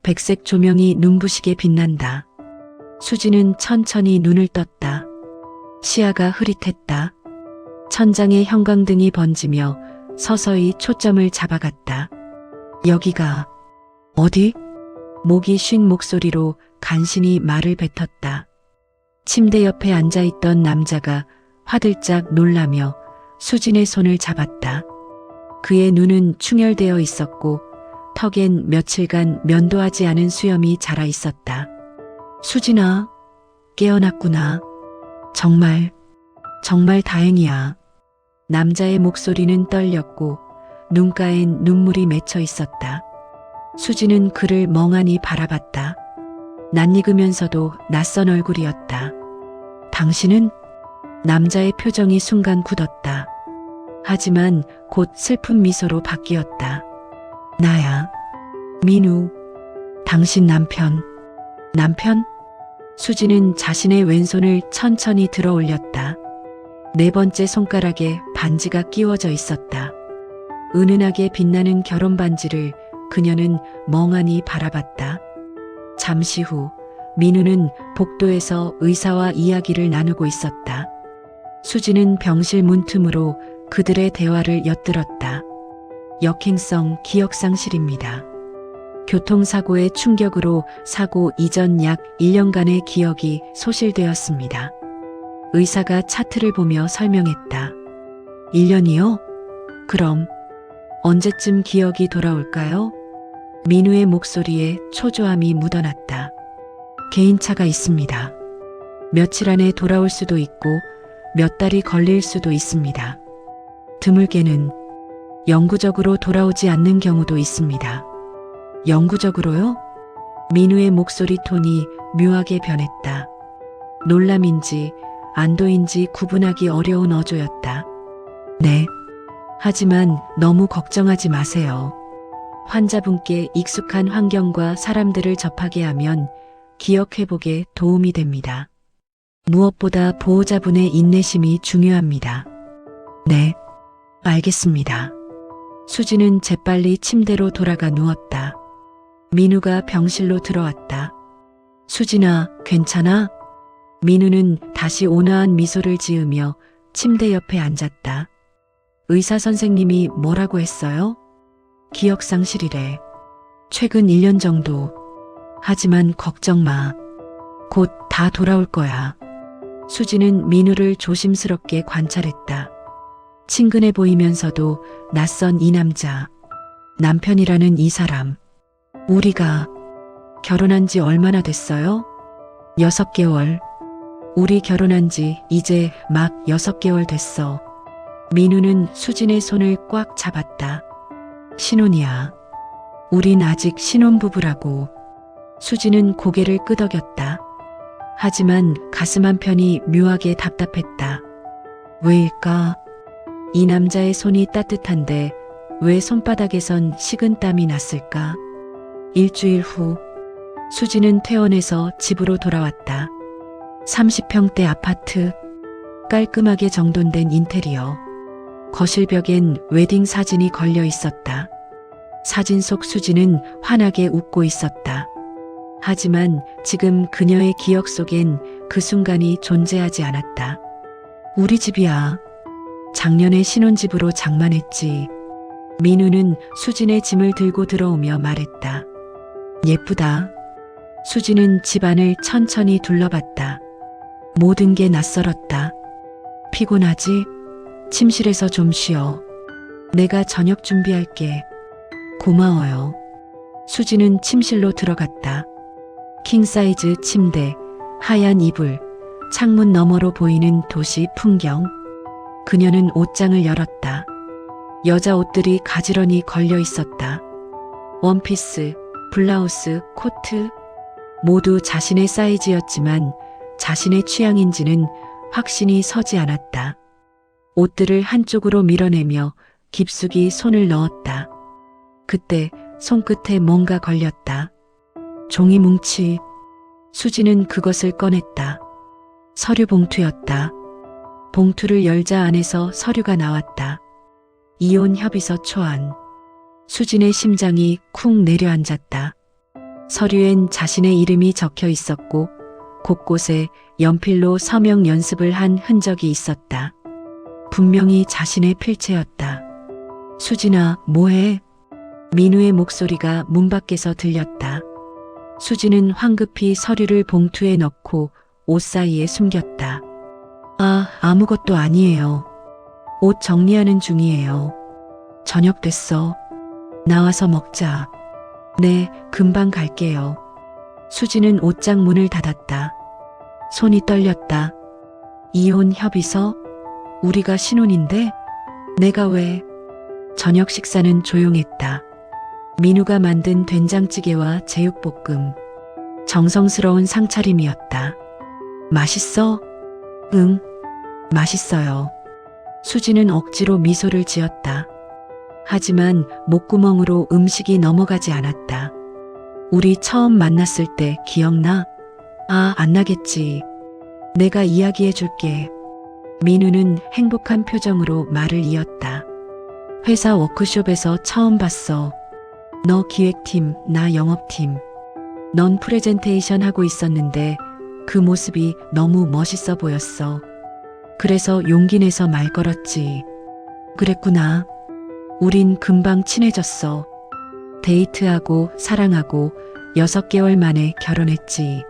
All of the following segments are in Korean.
백색 조명이 눈부시게 빛난다. 수지는 천천히 눈을 떴다. 시야가 흐릿했다. 천장에 형광등이 번지며 서서히 초점을 잡아갔다. 여기가 어디? 목이 쉰 목소리로 간신히 말을 뱉었다. 침대 옆에 앉아있던 남자가 화들짝 놀라며 수진의 손을 잡았다. 그의 눈은 충혈되어 있었고 턱엔 며칠간 면도하지 않은 수염이 자라 있었다. 수진아, 깨어났구나. 정말 다행이야. 남자의 목소리는 떨렸고 눈가엔 눈물이 맺혀 있었다. 수지는 그를 멍하니 바라봤다. 낯익으면서도 낯선 얼굴이었다. 당신은? 남자의 표정이 순간 굳었다. 하지만 곧 슬픈 미소로 바뀌었다. 나야. 민우. 당신 남편. 남편? 수지는 자신의 왼손을 천천히 들어 올렸다. 네 번째 손가락에 반지가 끼워져 있었다. 은은하게 빛나는 결혼 반지를 그녀는 멍하니 바라봤다. 잠시 후 민우는 복도에서 의사와 이야기를 나누고 있었다. 수지는 병실 문틈으로 그들의 대화를 엿들었다. 역행성 기억상실입니다. 교통사고의 충격으로 사고 이전 약 1년간의 기억이 소실되었습니다. 의사가 차트를 보며 설명했다. 1년이요? 그럼 언제쯤 기억이 돌아올까요? 민우의 목소리에 초조함이 묻어났다. 개인차가 있습니다. 며칠 안에 돌아올 수도 있고 몇 달이 걸릴 수도 있습니다. 드물게는 영구적으로 돌아오지 않는 경우도 있습니다. 영구적으로요? 민우의 목소리 톤이 묘하게 변했다. 놀람인지 안도인지 구분하기 어려운 어조였다. 네. 하지만 너무 걱정하지 마세요. 환자분께 익숙한 환경과 사람들을 접하게 하면 기억 회복에 도움이 됩니다. 무엇보다 보호자분의 인내심이 중요합니다. 네, 알겠습니다. 수지는 재빨리 침대로 돌아가 누웠다. 민우가 병실로 들어왔다. 수진아, 괜찮아? 민우는 다시 온화한 미소를 지으며 침대 옆에 앉았다. 의사 선생님이 뭐라고 했어요? 기억상실이래. 최근 1년 정도. 하지만 걱정 마. 곧 다 돌아올 거야. 수지는 민우를 조심스럽게 관찰했다. 친근해 보이면서도 낯선 이 남자. 남편이라는 이 사람. 우리가 결혼한 지 얼마나 됐어요? 6개월. 우리 결혼한 지 이제 막 6개월 됐어. 민우는 수진의 손을 꽉 잡았다. 신혼이야. 우린 아직 신혼부부라고. 수진은 고개를 끄덕였다. 하지만 가슴 한편이 묘하게 답답했다. 왜일까? 이 남자의 손이 따뜻한데 왜 손바닥에선 식은땀이 났을까? 일주일 후 수진은 퇴원해서 집으로 돌아왔다. 30평대 아파트, 깔끔하게 정돈된 인테리어. 거실벽엔 웨딩 사진이 걸려 있었다. 사진 속 수지는 환하게 웃고 있었다. 하지만 지금 그녀의 기억 속엔 그 순간이 존재하지 않았다. 우리 집이야. 작년에 신혼집으로 장만했지. 민우는 수진의 짐을 들고 들어오며 말했다. 예쁘다. 수진은 집안을 천천히 둘러봤다. 모든 게 낯설었다. 피곤하지? 침실에서 좀 쉬어. 내가 저녁 준비할게. 고마워요. 수지는 침실로 들어갔다. 킹사이즈 침대, 하얀 이불, 창문 너머로 보이는 도시 풍경. 그녀는 옷장을 열었다. 여자 옷들이 가지런히 걸려 있었다. 원피스, 블라우스, 코트. 모두 자신의 사이즈였지만 자신의 취향인지는 확신이 서지 않았다. 옷들을 한쪽으로 밀어내며 깊숙이 손을 넣었다. 그때 손끝에 뭔가 걸렸다. 종이 뭉치. 수지는 그것을 꺼냈다. 서류 봉투였다. 봉투를 열자 안에서 서류가 나왔다. 이혼 협의서 초안. 수진의 심장이 쿵 내려앉았다. 서류엔 자신의 이름이 적혀 있었고 곳곳에 연필로 서명 연습을 한 흔적이 있었다. 분명히 자신의 필체였다. 수진아, 뭐해? 민우의 목소리가 문 밖에서 들렸다. 수진은 황급히 서류를 봉투에 넣고 옷 사이에 숨겼다. 아무것도 아니에요. 옷 정리하는 중이에요. 저녁 됐어. 나와서 먹자. 네, 금방 갈게요. 수진은 옷장 문을 닫았다. 손이 떨렸다. 이혼 협의서? 우리가 신혼인데? 내가 왜? 저녁 식사는 조용했다. 민우가 만든 된장찌개와 제육볶음. 정성스러운 상차림이었다. 맛있어? 응, 맛있어요. 수지는 억지로 미소를 지었다. 하지만 목구멍으로 음식이 넘어가지 않았다. 우리 처음 만났을 때 기억나? 안 나겠지. 내가 이야기해 줄게. 민우는 행복한 표정으로 말을 이었다. 회사 워크숍에서 처음 봤어. 너 기획팀, 나 영업팀. 넌 프레젠테이션 하고 있었는데 그 모습이 너무 멋있어 보였어. 그래서 용기 내서 말 걸었지. 그랬구나. 우린 금방 친해졌어. 데이트하고 사랑하고 6개월 만에 결혼했지.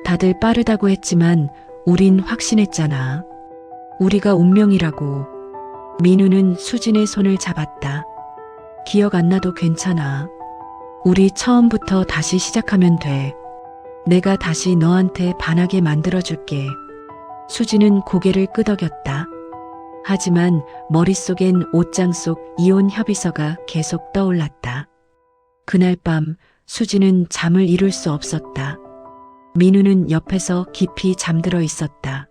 다들 빠르다고 했지만 우린 확신했잖아. 우리가 운명이라고. 민우는 수진의 손을 잡았다. 기억 안 나도 괜찮아. 우리 처음부터 다시 시작하면 돼. 내가 다시 너한테 반하게 만들어줄게. 수진은 고개를 끄덕였다. 하지만 머릿속엔 옷장 속 이혼 협의서가 계속 떠올랐다. 그날 밤 수진은 잠을 이룰 수 없었다. 민우는 옆에서 깊이 잠들어 있었다.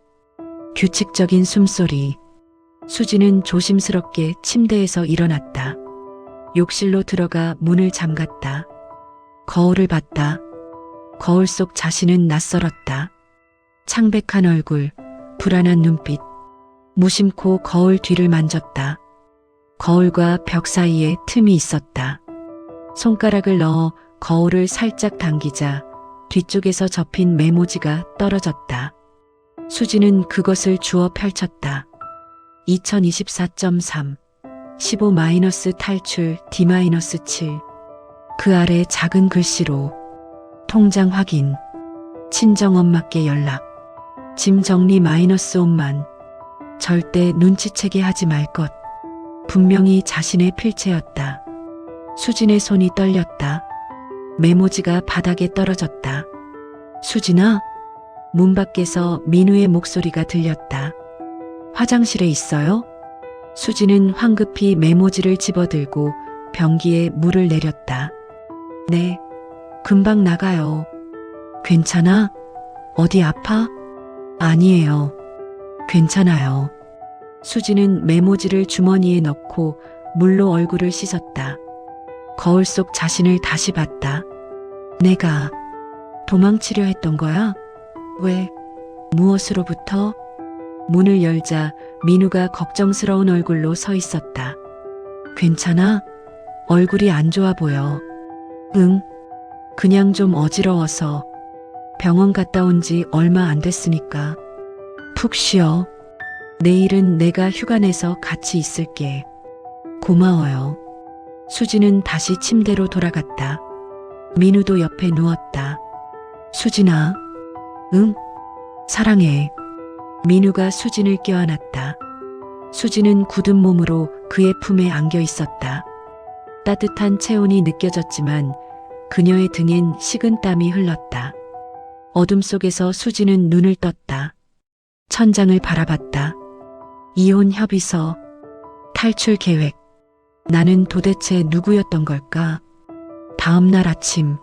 규칙적인 숨소리. 수진은 조심스럽게 침대에서 일어났다. 욕실로 들어가 문을 잠갔다. 거울을 봤다. 거울 속 자신은 낯설었다. 창백한 얼굴, 불안한 눈빛. 무심코 거울 뒤를 만졌다. 거울과 벽 사이에 틈이 있었다. 손가락을 넣어 거울을 살짝 당기자 뒤쪽에서 접힌 메모지가 떨어졌다. 수지는 그것을 주워 펼쳤다. 2024.3 15- 탈출 D-7. 그 아래 작은 글씨로 통장 확인, 친정엄마께 연락, 짐 정리 -5만. 절대 눈치채게 하지 말 것. 분명히 자신의 필체였다. 수진의 손이 떨렸다. 메모지가 바닥에 떨어졌다. 수진아? 문 밖에서 민우의 목소리가 들렸다. 화장실에 있어요? 수진은 황급히 메모지를 집어들고 변기에 물을 내렸다. 네, 금방 나가요. 괜찮아? 어디 아파? 아니에요. 괜찮아요. 수지는 메모지를 주머니에 넣고 물로 얼굴을 씻었다. 거울 속 자신을 다시 봤다. 내가 도망치려 했던 거야? 왜? 무엇으로부터? 문을 열자 민우가 걱정스러운 얼굴로 서 있었다. 괜찮아? 얼굴이 안 좋아 보여. 응, 그냥 좀 어지러워서. 병원 갔다 온 지 얼마 안 됐으니까. 푹 쉬어. 내일은 내가 휴가 내서 같이 있을게. 고마워요. 수지는 다시 침대로 돌아갔다. 민우도 옆에 누웠다. 수진아. 응? 사랑해. 민우가 수진을 껴안았다. 수진은 굳은 몸으로 그의 품에 안겨 있었다. 따뜻한 체온이 느껴졌지만 그녀의 등엔 식은 땀이 흘렀다. 어둠 속에서 수진은 눈을 떴다. 천장을 바라봤다. 이혼 협의서, 탈출 계획. 나는 도대체 누구였던 걸까? 다음 날 아침,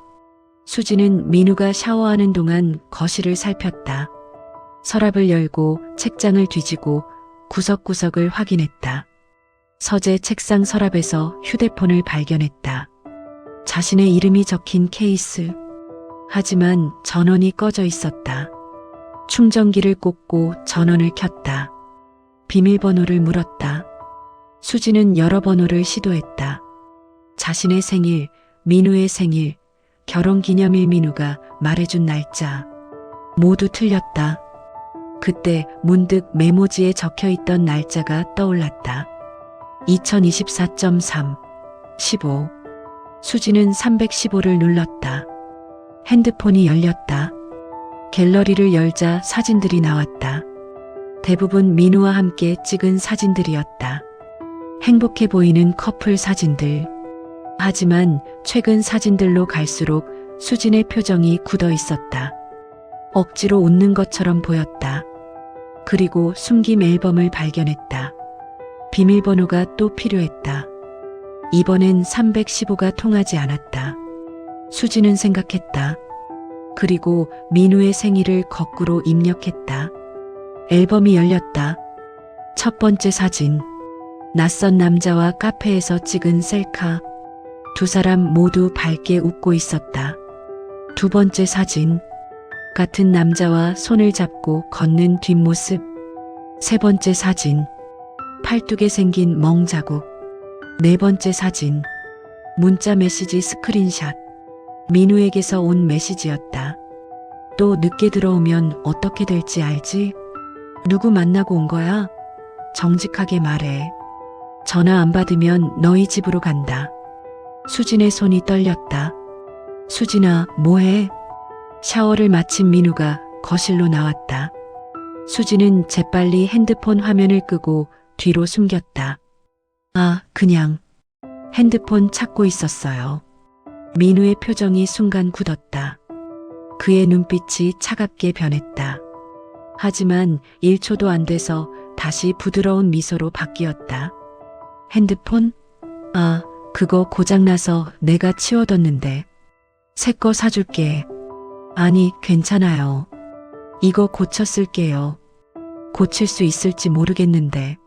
수진은 민우가 샤워하는 동안 거실을 살폈다. 서랍을 열고 책장을 뒤지고 구석구석을 확인했다. 서재 책상 서랍에서 휴대폰을 발견했다. 자신의 이름이 적힌 케이스. 하지만 전원이 꺼져 있었다. 충전기를 꽂고 전원을 켰다. 비밀번호를 물었다. 수지는 여러 번호를 시도했다. 자신의 생일, 민우의 생일, 결혼기념일 민우가 말해준 날짜. 모두 틀렸다. 그때 문득 메모지에 적혀있던 날짜가 떠올랐다. 2024.3 15. 수지는 315를 눌렀다. 핸드폰이 열렸다. 갤러리를 열자 사진들이 나왔다. 대부분 민우와 함께 찍은 사진들이었다. 행복해 보이는 커플 사진들. 하지만 최근 사진들로 갈수록 수진의 표정이 굳어 있었다. 억지로 웃는 것처럼 보였다. 그리고 숨김 앨범을 발견했다. 비밀번호가 또 필요했다. 이번엔 315가 통하지 않았다. 수지는 생각했다. 그리고 민우의 생일을 거꾸로 입력했다. 앨범이 열렸다. 첫 번째 사진. 낯선 남자와 카페에서 찍은 셀카. 두 사람 모두 밝게 웃고 있었다. 두 번째 사진. 같은 남자와 손을 잡고 걷는 뒷모습. 세 번째 사진. 팔뚝에 생긴 멍자국. 네 번째 사진. 문자 메시지 스크린샷. 민우에게서 온 메시지였다. 또 늦게 들어오면 어떻게 될지 알지? 누구 만나고 온 거야? 정직하게 말해. 전화 안 받으면 너희 집으로 간다. 수진의 손이 떨렸다. 수진아, 뭐해? 샤워를 마친 민우가 거실로 나왔다. 수진은 재빨리 핸드폰 화면을 끄고 뒤로 숨겼다. 아, 그냥 핸드폰 찾고 있었어요. 민우의 표정이 순간 굳었다. 그의 눈빛이 차갑게 변했다. 하지만 1초도 안 돼서 다시 부드러운 미소로 바뀌었다. 핸드폰? 아, 그거 고장나서 내가 치워뒀는데. 새 거 사줄게. 아니, 괜찮아요. 이거 고쳐 쓸게요. 고칠 수 있을지 모르겠는데.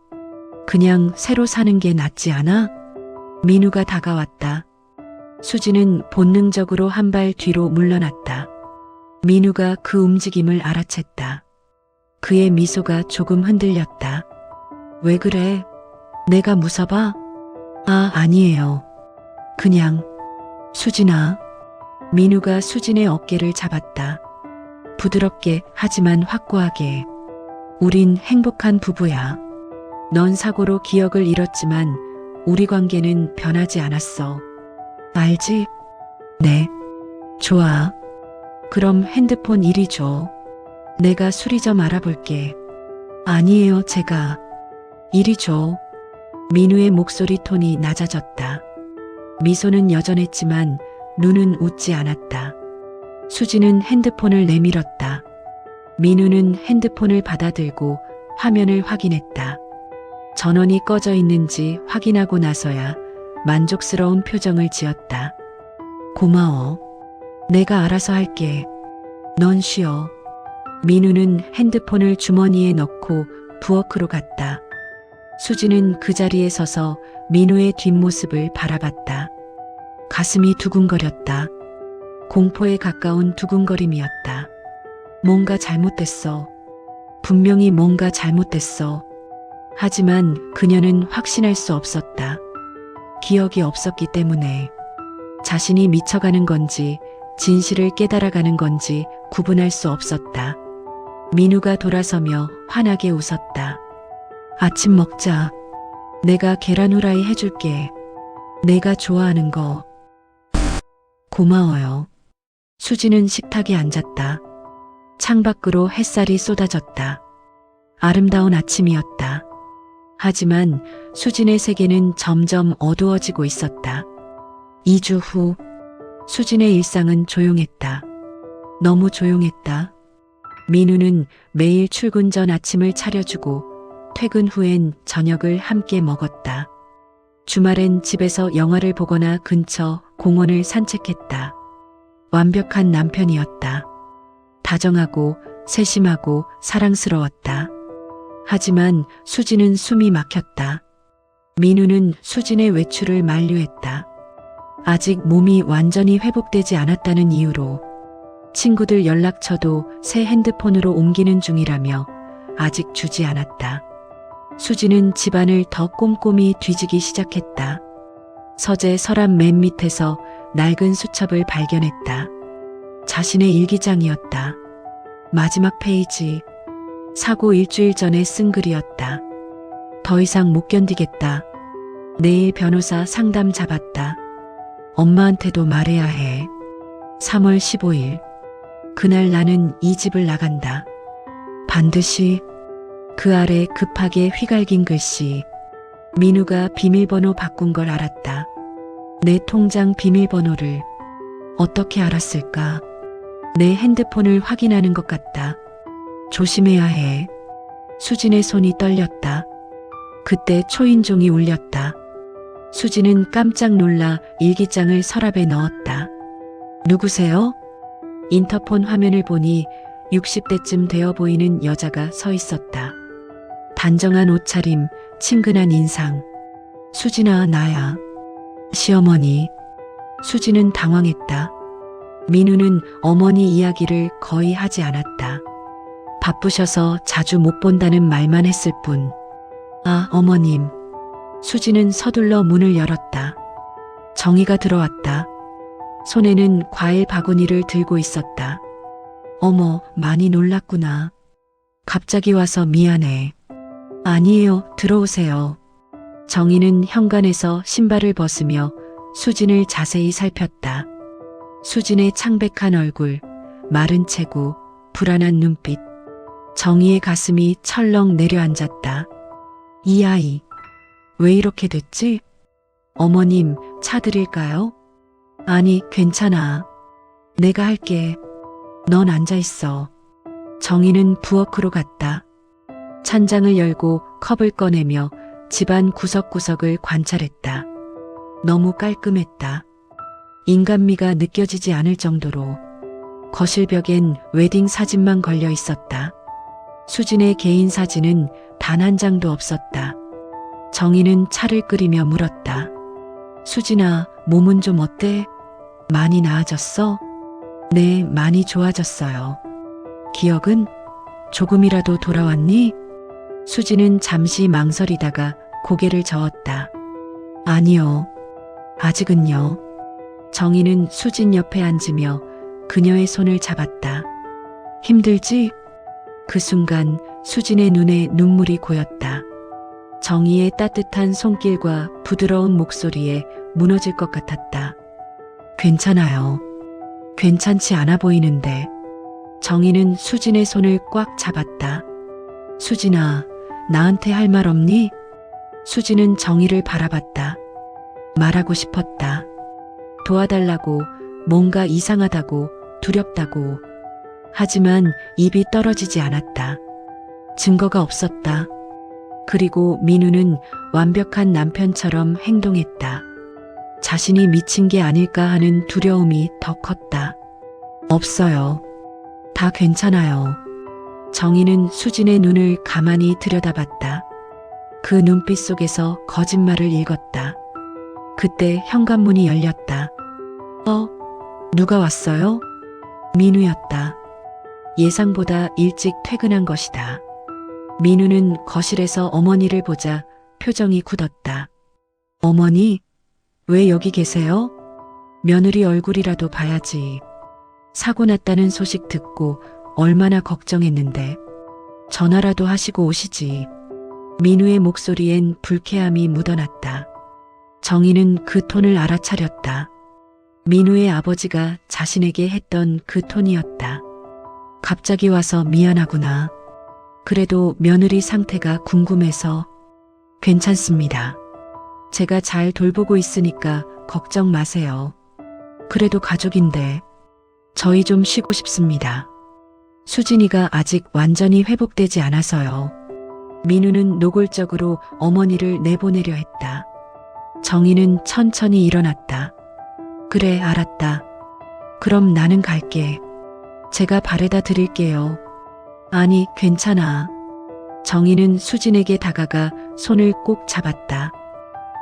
그냥 새로 사는 게 낫지 않아? 민우가 다가왔다. 수지는 본능적으로 한 발 뒤로 물러났다. 민우가 그 움직임을 알아챘다. 그의 미소가 조금 흔들렸다. 왜 그래? 내가 무서워? 아, 아니에요. 그냥. 수진아. 민우가 수진의 어깨를 잡았다. 부드럽게 하지만 확고하게. 우린 행복한 부부야. 넌 사고로 기억을 잃었지만 우리 관계는 변하지 않았어. 알지? 네. 좋아. 그럼 핸드폰 이리 줘. 내가 수리 좀 알아볼게. 아니에요, 제가. 이리 줘. 민우의 목소리 톤이 낮아졌다. 미소는 여전했지만 눈은 웃지 않았다. 수지는 핸드폰을 내밀었다. 민우는 핸드폰을 받아들고 화면을 확인했다. 전원이 꺼져 있는지 확인하고 나서야 만족스러운 표정을 지었다. 고마워. 내가 알아서 할게. 넌 쉬어. 민우는 핸드폰을 주머니에 넣고 부엌으로 갔다. 수지는 그 자리에 서서 민우의 뒷모습을 바라봤다. 가슴이 두근거렸다. 공포에 가까운 두근거림이었다. 뭔가 잘못됐어. 분명히 뭔가 잘못됐어. 하지만 그녀는 확신할 수 없었다. 기억이 없었기 때문에. 자신이 미쳐가는 건지 진실을 깨달아가는 건지 구분할 수 없었다. 민우가 돌아서며 환하게 웃었다. 아침 먹자. 내가 계란 후라이 해줄게. 내가 좋아하는 거. 고마워요. 수지는 식탁에 앉았다. 창밖으로 햇살이 쏟아졌다. 아름다운 아침이었다. 하지만 수진의 세계는 점점 어두워지고 있었다. 2주 후 수진의 일상은 조용했다. 너무 조용했다. 민우는 매일 출근 전 아침을 차려주고 퇴근 후엔 저녁을 함께 먹었다. 주말엔 집에서 영화를 보거나 근처 공원을 산책했다. 완벽한 남편이었다. 다정하고 세심하고 사랑스러웠다. 하지만 수지는 숨이 막혔다. 민우는 수진의 외출을 만류했다. 아직 몸이 완전히 회복되지 않았다는 이유로. 친구들 연락처도 새 핸드폰으로 옮기는 중이라며 아직 주지 않았다. 수지는 집안을 더 꼼꼼히 뒤지기 시작했다. 서재 서랍 맨 밑에서 낡은 수첩을 발견했다. 자신의 일기장이었다. 마지막 페이지. 사고 일주일 전에 쓴 글이었다. 더 이상 못 견디겠다. 내일 변호사 상담 잡았다. 엄마한테도 말해야 해. 3월 15일. 그날 나는 이 집을 나간다. 반드시. 그 아래 급하게 휘갈긴 글씨. 민우가 비밀번호 바꾼 걸 알았다. 내 통장 비밀번호를 어떻게 알았을까? 내 핸드폰을 확인하는 것 같다. 조심해야 해. 수진의 손이 떨렸다. 그때 초인종이 울렸다. 수진은 깜짝 놀라 일기장을 서랍에 넣었다. 누구세요? 인터폰 화면을 보니 60대쯤 되어 보이는 여자가 서 있었다. 단정한 옷차림, 친근한 인상. 수진아, 나야. 시어머니. 수진은 당황했다. 민우는 어머니 이야기를 거의 하지 않았다. 바쁘셔서 자주 못 본다는 말만 했을 뿐. 아, 어머님. 수진은 서둘러 문을 열었다. 정희가 들어왔다. 손에는 과일 바구니를 들고 있었다. 어머, 많이 놀랐구나. 갑자기 와서 미안해. 아니에요, 들어오세요. 정희는 현관에서 신발을 벗으며 수진을 자세히 살폈다. 수진의 창백한 얼굴, 마른 체구, 불안한 눈빛. 정희의 가슴이 철렁 내려앉았다. 이 아이, 왜 이렇게 됐지? 어머님, 차 드릴까요? 아니, 괜찮아. 내가 할게. 넌 앉아있어. 정희는 부엌으로 갔다. 찬장을 열고 컵을 꺼내며 집안 구석구석을 관찰했다. 너무 깔끔했다. 인간미가 느껴지지 않을 정도로. 거실 벽엔 웨딩 사진만 걸려 있었다. 수진의 개인 사진은 단 한 장도 없었다. 정희는 차를 끓이며 물었다. 수진아, 몸은 좀 어때? 많이 나아졌어? 네, 많이 좋아졌어요. 기억은? 조금이라도 돌아왔니? 수진은 잠시 망설이다가 고개를 저었다. 아니요. 아직은요. 정희는 수진 옆에 앉으며 그녀의 손을 잡았다. 힘들지? 그 순간 수진의 눈에 눈물이 고였다. 정희의 따뜻한 손길과 부드러운 목소리에 무너질 것 같았다. 괜찮아요. 괜찮지 않아 보이는데. 정희는 수진의 손을 꽉 잡았다. 수진아, 나한테 할 말 없니? 수진은 정희를 바라봤다. 말하고 싶었다. 도와달라고, 뭔가 이상하다고, 두렵다고. 하지만 입이 떨어지지 않았다. 증거가 없었다. 그리고 민우는 완벽한 남편처럼 행동했다. 자신이 미친 게 아닐까 하는 두려움이 더 컸다. 없어요. 다 괜찮아요. 정희는 수진의 눈을 가만히 들여다봤다. 그 눈빛 속에서 거짓말을 읽었다. 그때 현관문이 열렸다. 누가 왔어요? 민우였다. 예상보다 일찍 퇴근한 것이다. 민우는 거실에서 어머니를 보자 표정이 굳었다. 어머니, 왜 여기 계세요? 며느리 얼굴이라도 봐야지. 사고 났다는 소식 듣고 얼마나 걱정했는데. 전화라도 하시고 오시지. 민우의 목소리엔 불쾌함이 묻어났다. 정희는 그 톤을 알아차렸다. 민우의 아버지가 자신에게 했던 그 톤이었다. 갑자기 와서 미안하구나. 그래도 며느리 상태가 궁금해서. 괜찮습니다. 제가 잘 돌보고 있으니까 걱정 마세요. 그래도 가족인데 저희 좀 쉬고 싶습니다. 수진이가 아직 완전히 회복되지 않아서요. 민우는 노골적으로 어머니를 내보내려 했다. 정희는 천천히 일어났다. 그래, 알았다. 그럼 나는 갈게. 제가 바래다 드릴게요. 아니, 괜찮아. 정희는 수진에게 다가가 손을 꼭 잡았다.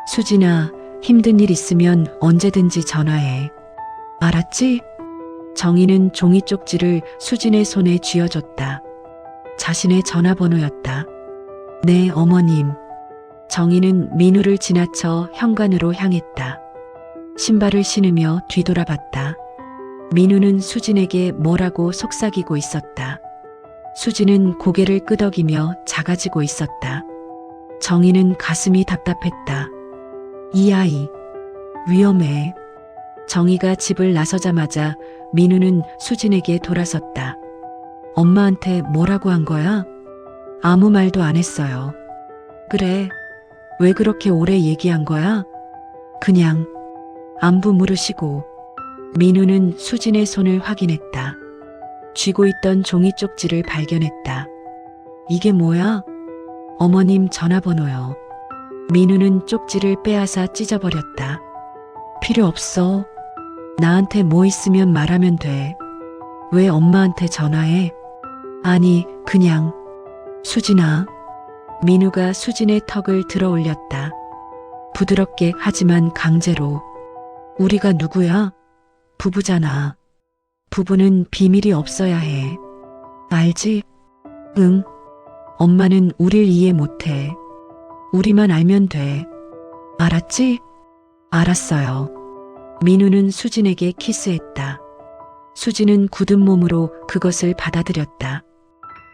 수진아, 힘든 일 있으면 언제든지 전화해. 알았지? 정희는 종이 쪽지를 수진의 손에 쥐어줬다. 자신의 전화번호였다. 네, 어머님. 정희는 민우를 지나쳐 현관으로 향했다. 신발을 신으며 뒤돌아봤다. 민우는 수진에게 뭐라고 속삭이고 있었다. 수진은 고개를 끄덕이며 작아지고 있었다. 정희는 가슴이 답답했다. 이 아이, 위험해. 정희가 집을 나서자마자 민우는 수진에게 돌아섰다. 엄마한테 뭐라고 한 거야? 아무 말도 안 했어요. 그래, 왜 그렇게 오래 얘기한 거야? 그냥 안부 물으시고. 민우는 수진의 손을 확인했다. 쥐고 있던 종이 쪽지를 발견했다. 이게 뭐야? 어머님 전화번호요. 민우는 쪽지를 빼앗아 찢어버렸다. 필요 없어. 나한테 뭐 있으면 말하면 돼. 왜 엄마한테 전화해? 아니, 그냥. 수진아. 민우가 수진의 턱을 들어 올렸다. 부드럽게 하지만 강제로. 우리가 누구야? 부부잖아. 부부는 비밀이 없어야 해. 알지? 응. 엄마는 우릴 이해 못해. 우리만 알면 돼. 알았지? 알았어요. 민우는 수진에게 키스했다. 수진은 굳은 몸으로 그것을 받아들였다.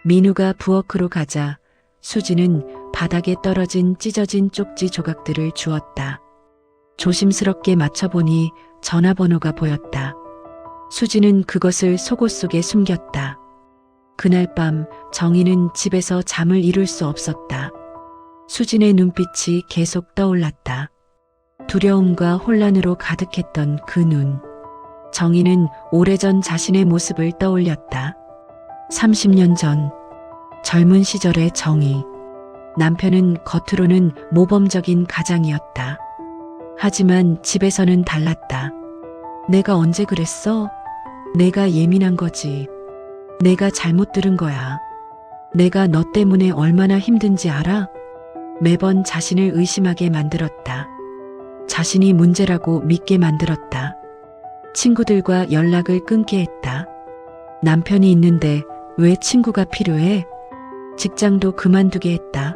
민우가 부엌으로 가자 수진은 바닥에 떨어진 찢어진 쪽지 조각들을 주었다. 조심스럽게 맞춰보니 전화번호가 보였다. 수진은 그것을 속옷 속에 숨겼다. 그날 밤 정희는 집에서 잠을 이룰 수 없었다. 수진의 눈빛이 계속 떠올랐다. 두려움과 혼란으로 가득했던 그 눈. 정희는 오래전 자신의 모습을 떠올렸다. 30년 전 젊은 시절의 정희. 남편은 겉으로는 모범적인 가장이었다. 하지만 집에서는 달랐다. 내가 언제 그랬어? 내가 예민한 거지. 내가 잘못 들은 거야. 내가 너 때문에 얼마나 힘든지 알아? 매번 자신을 의심하게 만들었다. 자신이 문제라고 믿게 만들었다. 친구들과 연락을 끊게 했다. 남편이 있는데 왜 친구가 필요해? 직장도 그만두게 했다.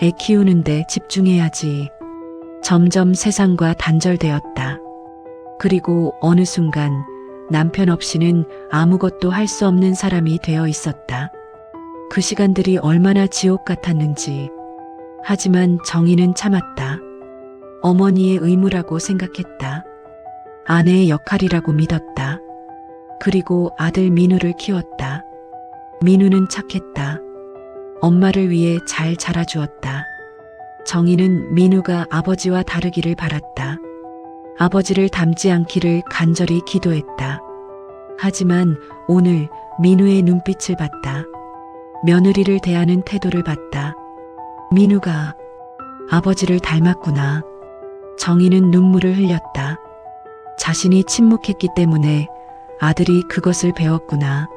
애 키우는데 집중해야지. 점점 세상과 단절되었다. 그리고 어느 순간 남편 없이는 아무것도 할 수 없는 사람이 되어 있었다. 그 시간들이 얼마나 지옥 같았는지. 하지만 정희는 참았다. 어머니의 의무라고 생각했다. 아내의 역할이라고 믿었다. 그리고 아들 민우를 키웠다. 민우는 착했다. 엄마를 위해 잘 자라주었다. 정희는 민우가 아버지와 다르기를 바랐다. 아버지를 닮지 않기를 간절히 기도했다. 하지만 오늘 민우의 눈빛을 봤다. 며느리를 대하는 태도를 봤다. 민우가 아버지를 닮았구나. 정희는 눈물을 흘렸다. 자신이 침묵했기 때문에 아들이 그것을 배웠구나.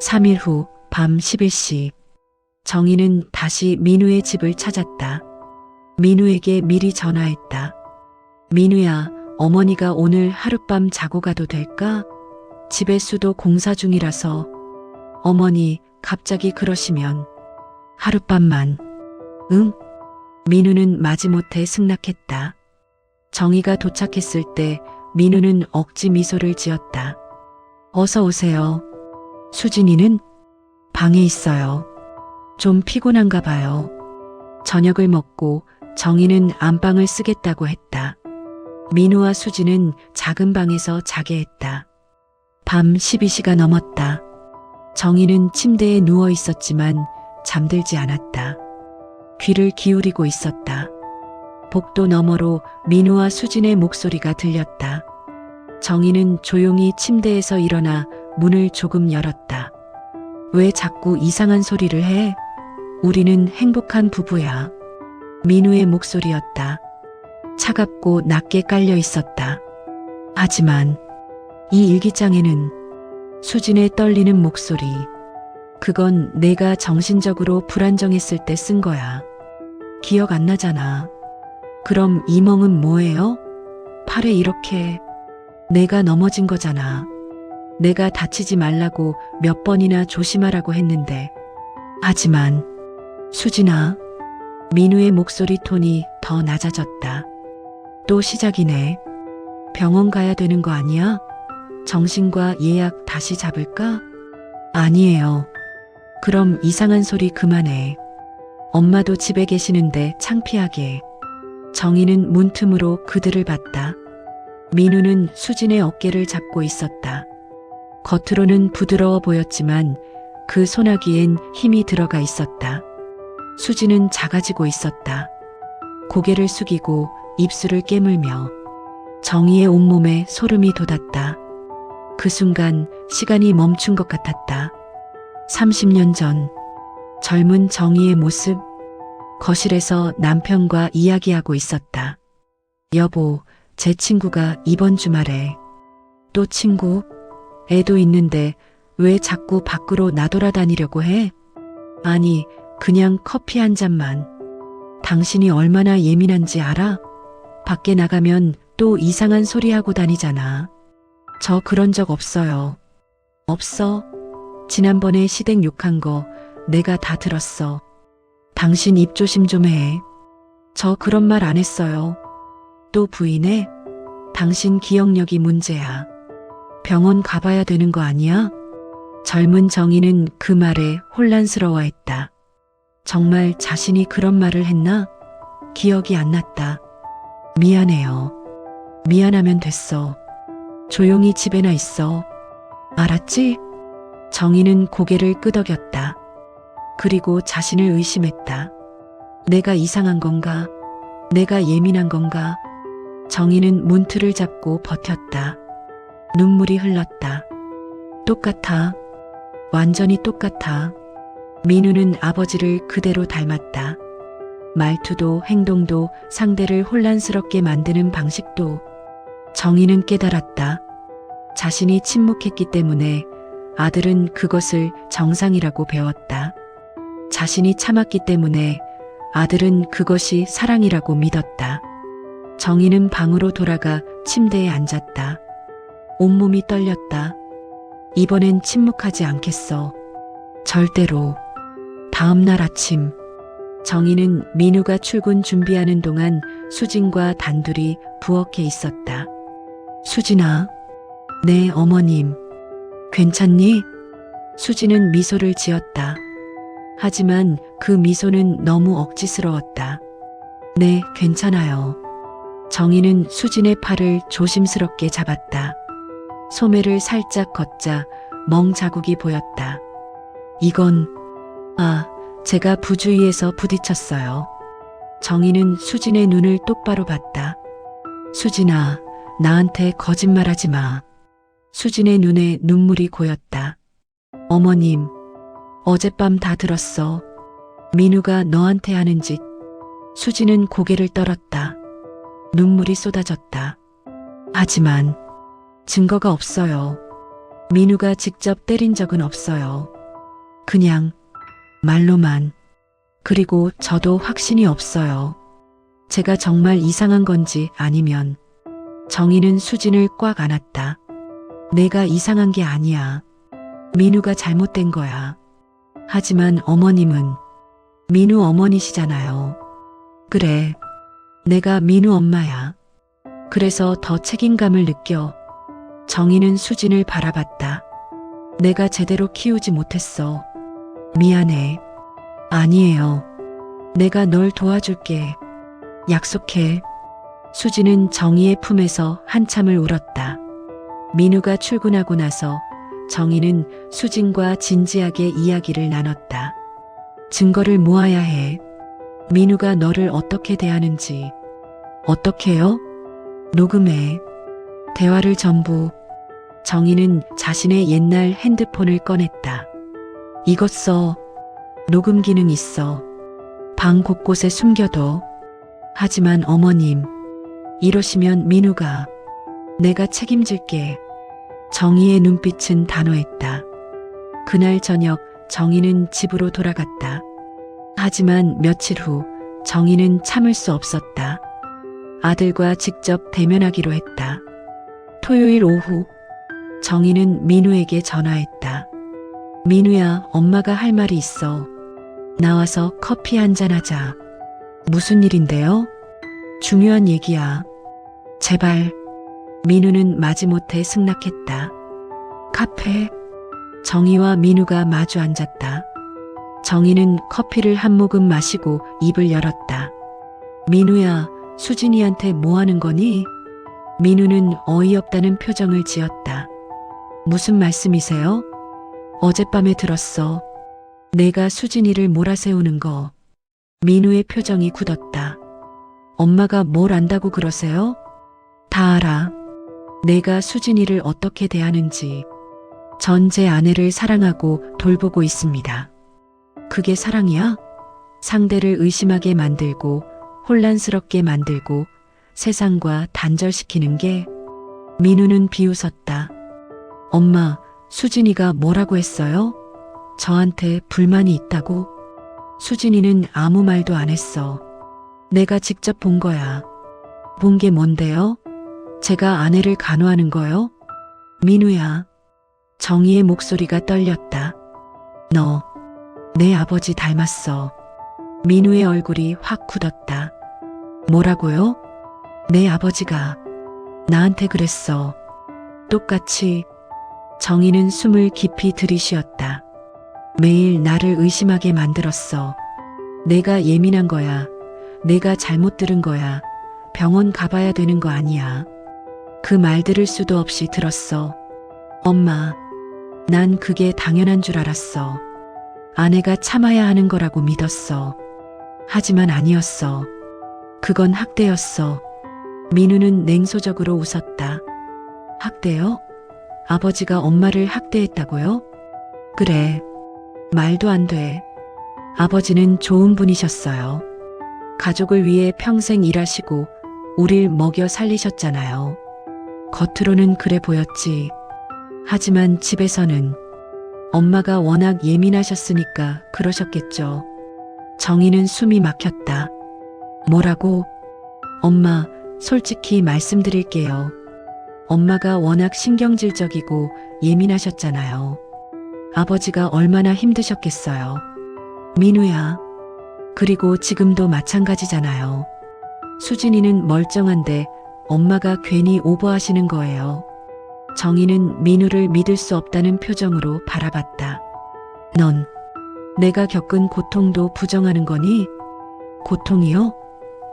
3일 후 밤 11시 정희는 다시 민우의 집을 찾았다. 민우에게 미리 전화했다. 민우야, 어머니가 오늘 하룻밤 자고 가도 될까? 집에 수도 공사 중이라서. 어머니, 갑자기 그러시면. 하룻밤만. 응? 민우는 마지못해 승낙했다. 정희가 도착했을 때 민우는 억지 미소를 지었다. 어서 오세요. 수진이는 방에 있어요. 좀 피곤한가 봐요. 저녁을 먹고 정희는 안방을 쓰겠다고 했다. 민우와 수진은 작은 방에서 자게 했다. 밤 12시가 넘었다. 정희는 침대에 누워 있었지만 잠들지 않았다. 귀를 기울이고 있었다. 복도 너머로 민우와 수진의 목소리가 들렸다. 정희는 조용히 침대에서 일어나 문을 조금 열었다. 왜 자꾸 이상한 소리를 해? 우리는 행복한 부부야. 민우의 목소리였다. 차갑고 낮게 깔려 있었다. 하지만 이 일기장에는 수진의 떨리는 목소리. 그건 내가 정신적으로 불안정했을 때 쓴 거야. 기억 안 나잖아. 그럼 이 멍은 뭐예요? 팔에 이렇게. 내가 넘어진 거잖아. 내가 다치지 말라고 몇 번이나 조심하라고 했는데. 하지만 수진아. 민우의 목소리 톤이 더 낮아졌다. 또 시작이네. 병원 가야 되는 거 아니야? 정신과 예약 다시 잡을까? 아니에요. 그럼 이상한 소리 그만해. 엄마도 집에 계시는데 창피하게. 정희는 문틈으로 그들을 봤다. 민우는 수진의 어깨를 잡고 있었다. 겉으로는 부드러워 보였지만 그 소나기엔 힘이 들어가 있었다. 수진은 작아지고 있었다. 고개를 숙이고 입술을 깨물며 정희의 온몸에 소름이 돋았다. 그 순간 시간이 멈춘 것 같았다. 30년 전 젊은 정희의 모습, 거실에서 남편과 이야기하고 있었다. 여보, 제 친구가 이번 주말에. 또 친구? 애도 있는데 왜 자꾸 밖으로 나돌아다니려고 해? 아니, 그냥 커피 한 잔만. 당신이 얼마나 예민한지 알아? 밖에 나가면 또 이상한 소리 하고 다니잖아. 저 그런 적 없어요. 없어? 지난번에 시댁 욕한 거 내가 다 들었어. 당신 입 조심 좀 해. 저 그런 말 안 했어요. 또 부인해? 당신 기억력이 문제야. 병원 가봐야 되는 거 아니야? 젊은 정희는 그 말에 혼란스러워했다. 정말 자신이 그런 말을 했나? 기억이 안 났다. 미안해요. 미안하면 됐어. 조용히 집에나 있어. 알았지? 정희는 고개를 끄덕였다. 그리고 자신을 의심했다. 내가 이상한 건가? 내가 예민한 건가? 정희는 문틀을 잡고 버텼다. 눈물이 흘렀다. 똑같아. 완전히 똑같아. 민우는 아버지를 그대로 닮았다. 말투도 행동도 상대를 혼란스럽게 만드는 방식도. 정희는 깨달았다. 자신이 침묵했기 때문에 아들은 그것을 정상이라고 배웠다. 자신이 참았기 때문에 아들은 그것이 사랑이라고 믿었다. 정희는 방으로 돌아가 침대에 앉았다. 온몸이 떨렸다. 이번엔 침묵하지 않겠어. 절대로. 다음 날 아침, 정희는 민우가 출근 준비하는 동안 수진과 단둘이 부엌에 있었다. 수진아, 네 어머님. 괜찮니? 수진은 미소를 지었다. 하지만 그 미소는 너무 억지스러웠다. 네, 괜찮아요. 정희는 수진의 팔을 조심스럽게 잡았다. 소매를 살짝 걷자 멍 자국이 보였다. 이건, 제가 부주의해서 부딪혔어요. 정희는 수진의 눈을 똑바로 봤다. 수진아, 나한테 거짓말하지 마. 수진의 눈에 눈물이 고였다. 어머님, 어젯밤 다 들었어. 민우가 너한테 하는 짓. 수진은 고개를 떨었다. 눈물이 쏟아졌다. 하지만 증거가 없어요. 민우가 직접 때린 적은 없어요. 그냥 말로만. 그리고 저도 확신이 없어요. 제가 정말 이상한 건지 아니면. 정희는 수진을 꽉 안았다. 내가 이상한 게 아니야. 민우가 잘못된 거야. 하지만 어머님은 민우 어머니시잖아요. 그래, 내가 민우 엄마야. 그래서 더 책임감을 느껴. 정희는 수진을 바라봤다. 내가 제대로 키우지 못했어. 미안해. 아니에요. 내가 널 도와줄게. 약속해. 수진은 정희의 품에서 한참을 울었다. 민우가 출근하고 나서 정희는 수진과 진지하게 이야기를 나눴다. 증거를 모아야 해. 민우가 너를 어떻게 대하는지. 어떻게요? 녹음해. 대화를 전부. 정희는 자신의 옛날 핸드폰을 꺼냈다. 이것 써. 녹음 기능 있어. 방 곳곳에 숨겨둬. 하지만 어머님, 이러시면 민우가. 내가 책임질게. 정희의 눈빛은 단호했다. 그날 저녁 정희는 집으로 돌아갔다. 하지만 며칠 후 정희는 참을 수 없었다. 아들과 직접 대면하기로 했다. 토요일 오후 정희는 민우에게 전화했다. 민우야, 엄마가 할 말이 있어. 나와서 커피 한잔 하자. 무슨 일인데요? 중요한 얘기야. 제발. 민우는 마지못해 승낙했다. 카페. 정희와 민우가 마주 앉았다. 정희는 커피를 한 모금 마시고 입을 열었다. 민우야, 수진이한테 뭐 하는 거니? 민우는 어이없다는 표정을 지었다. 무슨 말씀이세요? 어젯밤에 들었어. 내가 수진이를 몰아세우는 거. 민우의 표정이 굳었다. 엄마가 뭘 안다고 그러세요? 다 알아. 내가 수진이를 어떻게 대하는지. 전 제 아내를 사랑하고 돌보고 있습니다. 그게 사랑이야? 상대를 의심하게 만들고 혼란스럽게 만들고 세상과 단절시키는 게. 민우는 비웃었다. 엄마, 수진이가 뭐라고 했어요? 저한테 불만이 있다고? 수진이는 아무 말도 안 했어. 내가 직접 본 거야. 본 게 뭔데요? 제가 아내를 간호하는 거요? 민우야. 정희의 목소리가 떨렸다. 너, 내 아버지 닮았어. 민우의 얼굴이 확 굳었다. 뭐라고요? 내 아버지가 나한테 그랬어. 똑같이. 정희는 숨을 깊이 들이쉬었다. 매일 나를 의심하게 만들었어. 내가 예민한 거야. 내가 잘못 들은 거야. 병원 가봐야 되는 거 아니야. 그 말 들을 수도 없이 들었어. 엄마, 난 그게 당연한 줄 알았어. 아내가 참아야 하는 거라고 믿었어. 하지만 아니었어. 그건 학대였어. 민우는 냉소적으로 웃었다. 학대요? 아버지가 엄마를 학대했다고요? 그래. 말도 안 돼. 아버지는 좋은 분이셨어요. 가족을 위해 평생 일하시고 우릴 먹여 살리셨잖아요. 겉으로는 그래 보였지. 하지만 집에서는 엄마가 워낙 예민하셨으니까 그러셨겠죠. 정희는 숨이 막혔다. 뭐라고? 엄마, 솔직히 말씀드릴게요. 엄마가 워낙 신경질적이고 예민하셨잖아요. 아버지가 얼마나 힘드셨겠어요. 민우야. 그리고 지금도 마찬가지잖아요. 수진이는 멀쩡한데 엄마가 괜히 오버하시는 거예요. 정희는 민우를 믿을 수 없다는 표정으로 바라봤다. 넌 내가 겪은 고통도 부정하는 거니? 고통이요?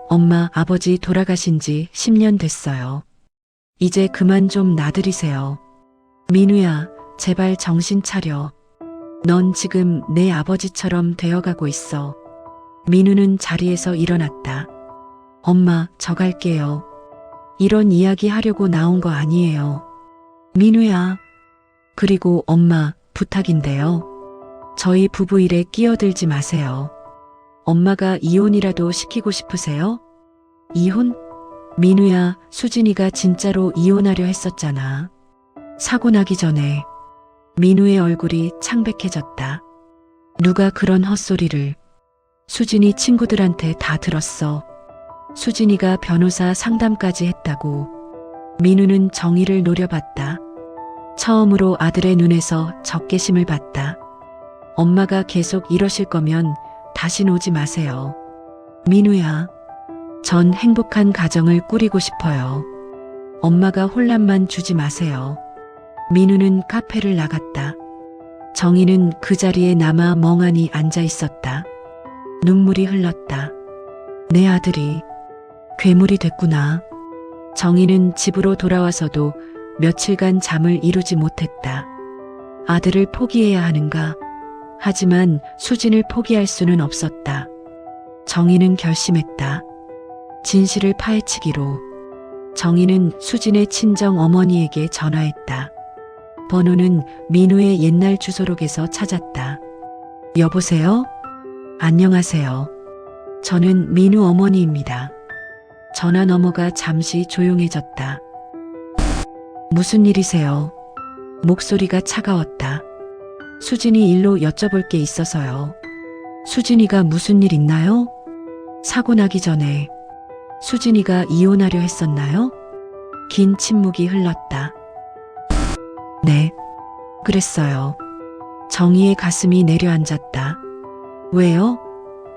엄마, 아버지 돌아가신 지 10년 됐어요. 이제 그만 좀 나들이세요. 민우야, 제발 정신 차려. 넌 지금 내 아버지처럼 되어가고 있어. 민우는 자리에서 일어났다. 엄마, 저 갈게요. 이런 이야기 하려고 나온 거 아니에요. 민우야. 그리고 엄마, 부탁인데요. 저희 부부 일에 끼어들지 마세요. 엄마가 이혼이라도 시키고 싶으세요? 이혼? 민우야, 수진이가 진짜로 이혼하려 했었잖아. 사고 나기 전에. 민우의 얼굴이 창백해졌다. 누가 그런 헛소리를. 수진이 친구들한테 다 들었어. 수진이가 변호사 상담까지 했다고. 민우는 정의를 노려봤다. 처음으로 아들의 눈에서 적개심을 봤다. 엄마가 계속 이러실 거면 다신 오지 마세요. 민우야. 전 행복한 가정을 꾸리고 싶어요. 엄마가 혼란만 주지 마세요. 민우는 카페를 나갔다. 정희는 그 자리에 남아 멍하니 앉아 있었다. 눈물이 흘렀다. 내 아들이 괴물이 됐구나. 정희는 집으로 돌아와서도 며칠간 잠을 이루지 못했다. 아들을 포기해야 하는가? 하지만 수진을 포기할 수는 없었다. 정희는 결심했다. 진실을 파헤치기로. 정희는 수진의 친정 어머니에게 전화했다. 번호는 민우의 옛날 주소록에서 찾았다. 여보세요? 안녕하세요. 저는 민우 어머니입니다. 전화 너머가 잠시 조용해졌다. 무슨 일이세요? 목소리가 차가웠다. 수진이 일로 여쭤볼 게 있어서요. 수진이가 무슨 일 있나요? 사고 나기 전에 수진이가 이혼하려 했었나요? 긴 침묵이 흘렀다. 네, 그랬어요. 정희의 가슴이 내려앉았다. 왜요?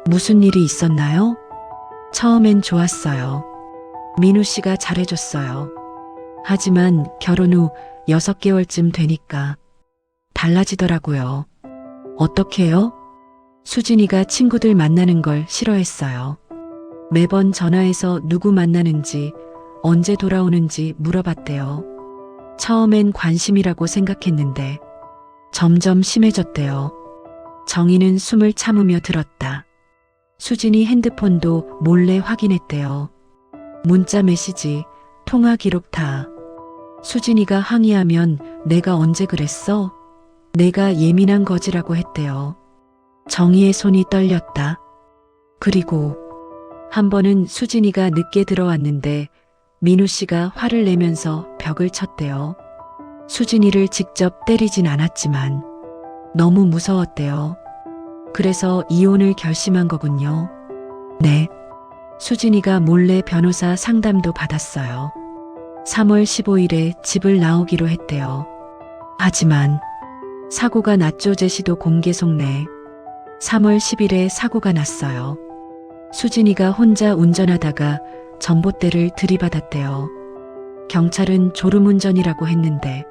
무슨 일이 있었나요? 처음엔 좋았어요. 민우 씨가 잘해줬어요. 하지만 결혼 후 6개월쯤 되니까 달라지더라고요. 어떻게요? 수진이가 친구들 만나는 걸 싫어했어요. 매번 전화해서 누구 만나는지, 언제 돌아오는지 물어봤대요. 처음엔 관심이라고 생각했는데 점점 심해졌대요. 정희는 숨을 참으며 들었다. 수진이 핸드폰도 몰래 확인했대요. 문자 메시지, 통화 기록 다. 수진이가 항의하면 내가 언제 그랬어? 내가 예민한 거지라고 했대요. 정희의 손이 떨렸다. 그리고 한 번은 수진이가 늦게 들어왔는데 민우 씨가 화를 내면서 벽을 쳤대요. 수진이를 직접 때리진 않았지만 너무 무서웠대요. 그래서 이혼을 결심한 거군요. 네. 수진이가 몰래 변호사 상담도 받았어요. 3월 15일에 집을 나오기로 했대요. 하지만 사고가 났죠. 제시도 공개 속내. 3월 10일에 사고가 났어요. 수진이가 혼자 운전하다가 전봇대를 들이받았대요. 경찰은 졸음운전이라고 했는데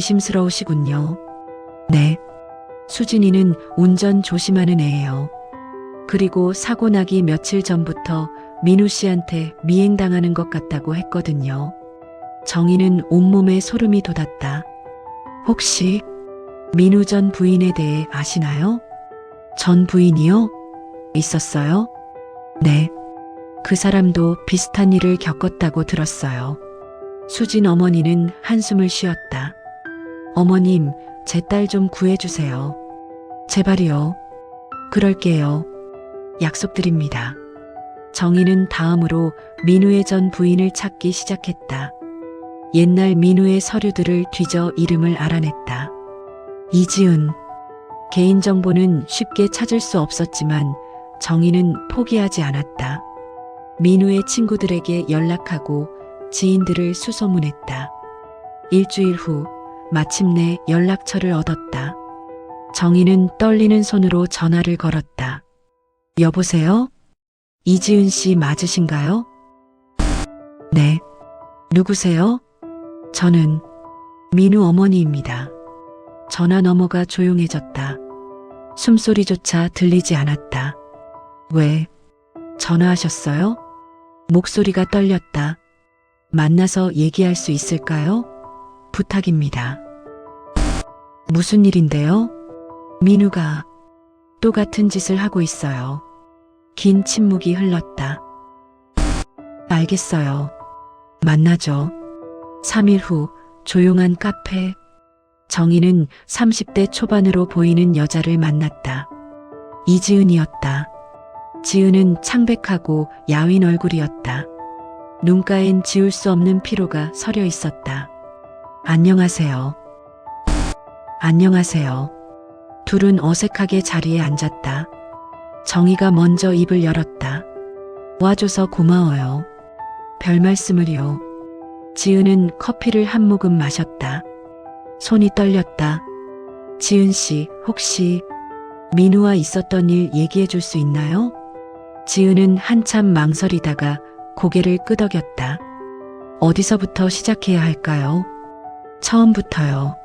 의심스러우시군요. 네. 수진이는 운전 조심하는 애예요. 그리고 사고 나기 며칠 전부터 민우 씨한테 미행당하는 것 같다고 했거든요. 정희는 온몸에 소름이 돋았다. 혹시 민우 전 부인에 대해 아시나요? 전 부인이요? 있었어요? 네. 그 사람도 비슷한 일을 겪었다고 들었어요. 수진 어머니는 한숨을 쉬었다. 어머님, 제 딸 좀 구해주세요. 제발이요. 그럴게요. 약속드립니다. 정희는 다음으로 민우의 전 부인을 찾기 시작했다. 옛날 민우의 서류들을 뒤져 이름을 알아냈다. 이지은. 개인정보는 쉽게 찾을 수 없었지만 정희는 포기하지 않았다. 민우의 친구들에게 연락하고 지인들을 수소문했다. 일주일 후 마침내 연락처를 얻었다. 정희는 떨리는 손으로 전화를 걸었다. 여보세요? 이지은 씨 맞으신가요? 네. 누구세요? 저는 민우 어머니입니다. 전화 너머가 조용해졌다. 숨소리조차 들리지 않았다. 왜? 전화하셨어요? 목소리가 떨렸다. 만나서 얘기할 수 있을까요? 부탁입니다. 무슨 일인데요? 민우가 또 같은 짓을 하고 있어요. 긴 침묵이 흘렀다. 알겠어요. 만나죠. 3일 후 조용한 카페. 정희는 30대 초반으로 보이는 여자를 만났다. 이지은이었다. 지은은 창백하고 야윈 얼굴이었다. 눈가엔 지울 수 없는 피로가 서려 있었다. 안녕하세요. 안녕하세요. 둘은 어색하게 자리에 앉았다. 정희가 먼저 입을 열었다. 와줘서 고마워요. 별 말씀을요. 지은은 커피를 한 모금 마셨다. 손이 떨렸다. 지은 씨, 혹시 민우와 있었던 일 얘기해 줄 수 있나요? 지은은 한참 망설이다가 고개를 끄덕였다. 어디서부터 시작해야 할까요? 처음부터요.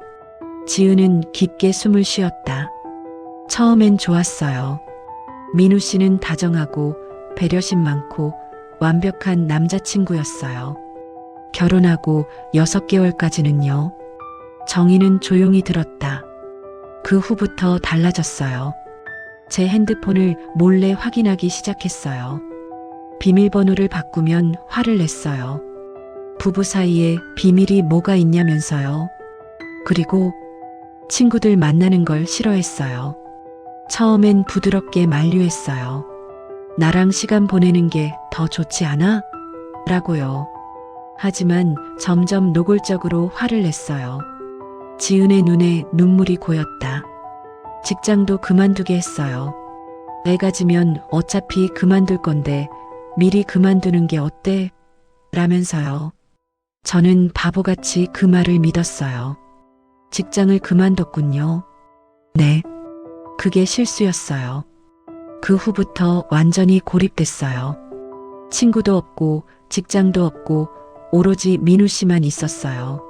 지은은 깊게 숨을 쉬었다. 처음엔 좋았어요. 민우 씨는 다정하고 배려심 많고 완벽한 남자친구였어요. 결혼하고 6개월까지는요. 정희는 조용히 들었다. 그 후부터 달라졌어요. 제 핸드폰을 몰래 확인하기 시작했어요. 비밀번호를 바꾸면 화를 냈어요. 부부 사이에 비밀이 뭐가 있냐면서요. 그리고 친구들 만나는 걸 싫어했어요. 처음엔 부드럽게 만류했어요. 나랑 시간 보내는 게 더 좋지 않아? 라고요. 하지만 점점 노골적으로 화를 냈어요. 지은의 눈에 눈물이 고였다. 직장도 그만두게 했어요. 애 가지면 어차피 그만둘 건데 미리 그만두는 게 어때? 라면서요. 저는 바보같이 그 말을 믿었어요. 직장을 그만뒀군요. 네. 그게 실수였어요. 그 후부터 완전히 고립됐어요. 친구도 없고 직장도 없고 오로지 민우 씨만 있었어요.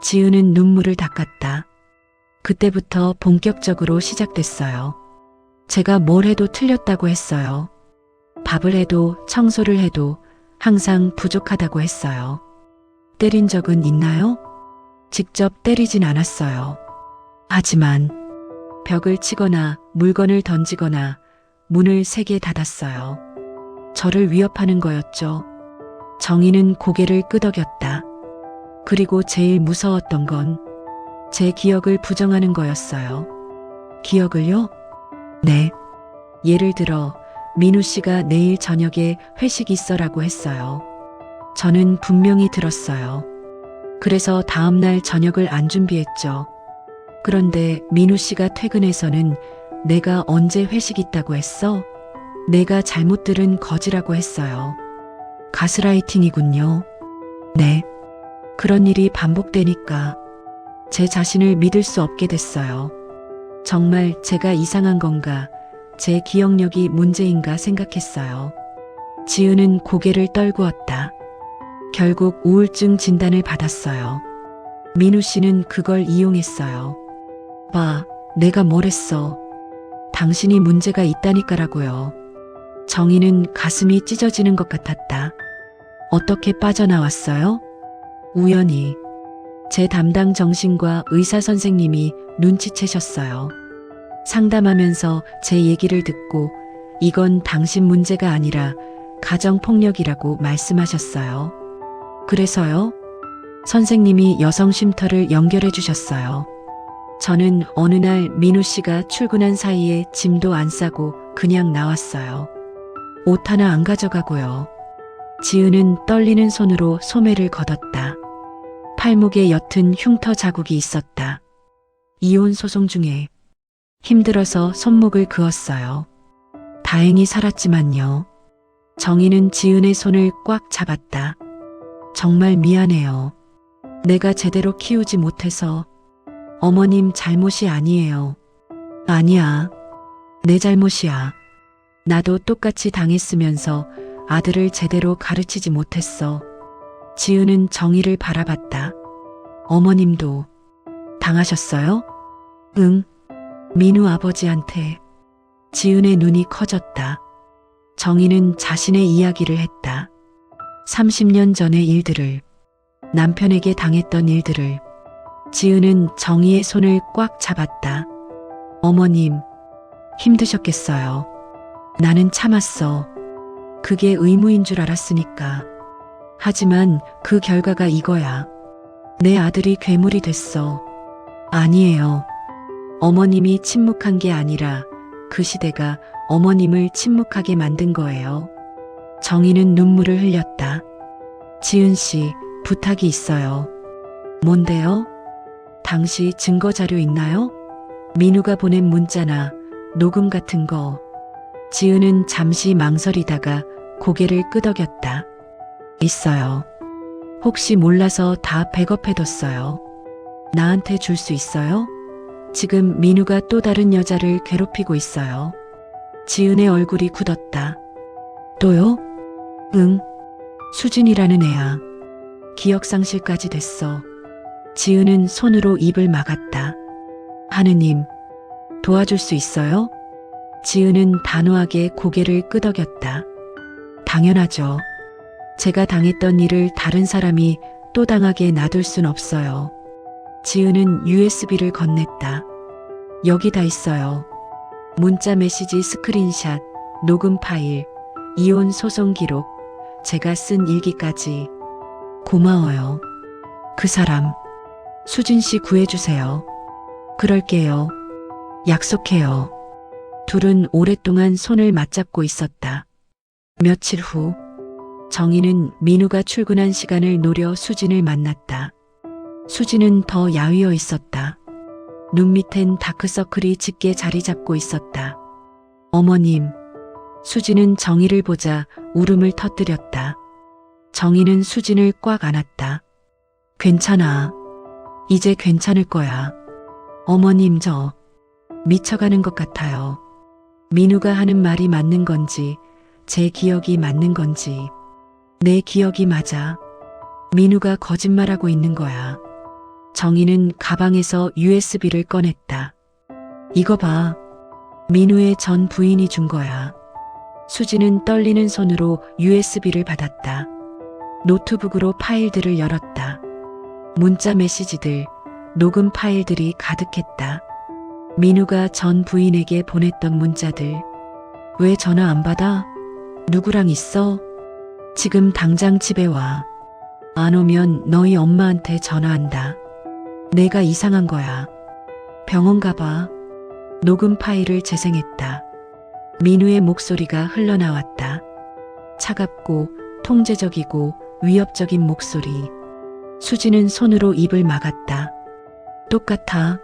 지은은 눈물을 닦았다. 그때부터 본격적으로 시작됐어요. 제가 뭘 해도 틀렸다고 했어요. 밥을 해도 청소를 해도 항상 부족하다고 했어요. 때린 적은 있나요? 직접 때리진 않았어요. 하지만 벽을 치거나 물건을 던지거나 문을 세게 닫았어요. 저를 위협하는 거였죠. 정희는 고개를 끄덕였다. 그리고 제일 무서웠던 건 제 기억을 부정하는 거였어요. 기억을요? 네. 예를 들어 민우 씨가 내일 저녁에 회식 있어라고 했어요. 저는 분명히 들었어요. 그래서 다음날 저녁을 안 준비했죠. 그런데 민우 씨가 퇴근해서는 내가 언제 회식 있다고 했어? 내가 잘못 들은 거지라고 했어요. 가스라이팅이군요. 네. 그런 일이 반복되니까 제 자신을 믿을 수 없게 됐어요. 정말 제가 이상한 건가, 제 기억력이 문제인가 생각했어요. 지은은 고개를 떨구었다. 결국 우울증 진단을 받았어요. 민우 씨는 그걸 이용했어요. 봐, 내가 뭘 했어. 당신이 문제가 있다니까라고요. 정희는 가슴이 찢어지는 것 같았다. 어떻게 빠져나왔어요? 우연히. 제 담당 정신과 의사 선생님이 눈치채셨어요. 상담하면서 제 얘기를 듣고 이건 당신 문제가 아니라 가정폭력이라고 말씀하셨어요. 그래서요? 선생님이 여성 쉼터를 연결해 주셨어요. 저는 어느 날 민우 씨가 출근한 사이에 짐도 안 싸고 그냥 나왔어요. 옷 하나 안 가져가고요. 지은은 떨리는 손으로 소매를 걷었다. 팔목에 옅은 흉터 자국이 있었다. 이혼 소송 중에 힘들어서 손목을 그었어요. 다행히 살았지만요. 정희는 지은의 손을 꽉 잡았다. 정말 미안해요. 내가 제대로 키우지 못해서. 어머님 잘못이 아니에요. 아니야. 내 잘못이야. 나도 똑같이 당했으면서 아들을 제대로 가르치지 못했어. 지은은 정희를 바라봤다. 어머님도 당하셨어요? 응. 민우 아버지한테. 지은의 눈이 커졌다. 정희는 자신의 이야기를 했다. 30년 전의 일들을, 남편에게 당했던 일들을. 지은은 정희의 손을 꽉 잡았다. 어머님, 힘드셨겠어요. 나는 참았어. 그게 의무인 줄 알았으니까. 하지만 그 결과가 이거야. 내 아들이 괴물이 됐어. 아니에요. 어머님이 침묵한 게 아니라 그 시대가 어머님을 침묵하게 만든 거예요. 정희는 눈물을 흘렸다. 지은 씨, 부탁이 있어요. 뭔데요? 당시 증거 자료 있나요? 민우가 보낸 문자나 녹음 같은 거. 지은은 잠시 망설이다가 고개를 끄덕였다. 있어요. 혹시 몰라서 다 백업해뒀어요. 나한테 줄 수 있어요? 지금 민우가 또 다른 여자를 괴롭히고 있어요. 지은의 얼굴이 굳었다. 또요? 응. 수진이라는 애야. 기억상실까지 됐어. 지은은 손으로 입을 막았다. 하느님, 도와줄 수 있어요? 지은은 단호하게 고개를 끄덕였다. 당연하죠. 제가 당했던 일을 다른 사람이 또 당하게 놔둘 순 없어요. 지은은 USB를 건넸다. 여기 다 있어요. 문자 메시지 스크린샷, 녹음 파일, 이혼 소송 기록, 제가 쓴 일기까지. 고마워요. 그 사람, 수진 씨 구해주세요. 그럴게요. 약속해요. 둘은 오랫동안 손을 맞잡고 있었다. 며칠 후, 정희는 민우가 출근한 시간을 노려 수진을 만났다. 수진은 더 야위어 있었다. 눈 밑엔 다크서클이 짙게 자리 잡고 있었다. 어머님, 수진은 정희를 보자 울음을 터뜨렸다. 정희는 수진을 꽉 안았다. 괜찮아. 이제 괜찮을 거야. 어머님, 저 미쳐가는 것 같아요. 민우가 하는 말이 맞는 건지, 제 기억이 맞는 건지. 내 기억이 맞아. 민우가 거짓말하고 있는 거야. 정희는 가방에서 USB를 꺼냈다. 이거 봐. 민우의 전 부인이 준 거야. 수지는 떨리는 손으로 USB를 받았다. 노트북으로 파일들을 열었다. 문자 메시지들, 녹음 파일들이 가득했다. 민우가 전 부인에게 보냈던 문자들. 왜 전화 안 받아? 누구랑 있어? 지금 당장 집에 와. 안 오면 너희 엄마한테 전화한다. 내가 이상한 거야. 병원 가봐. 녹음 파일을 재생했다. 민우의 목소리가 흘러나왔다. 차갑고 통제적이고 위협적인 목소리. 수지는 손으로 입을 막았다. 똑같아.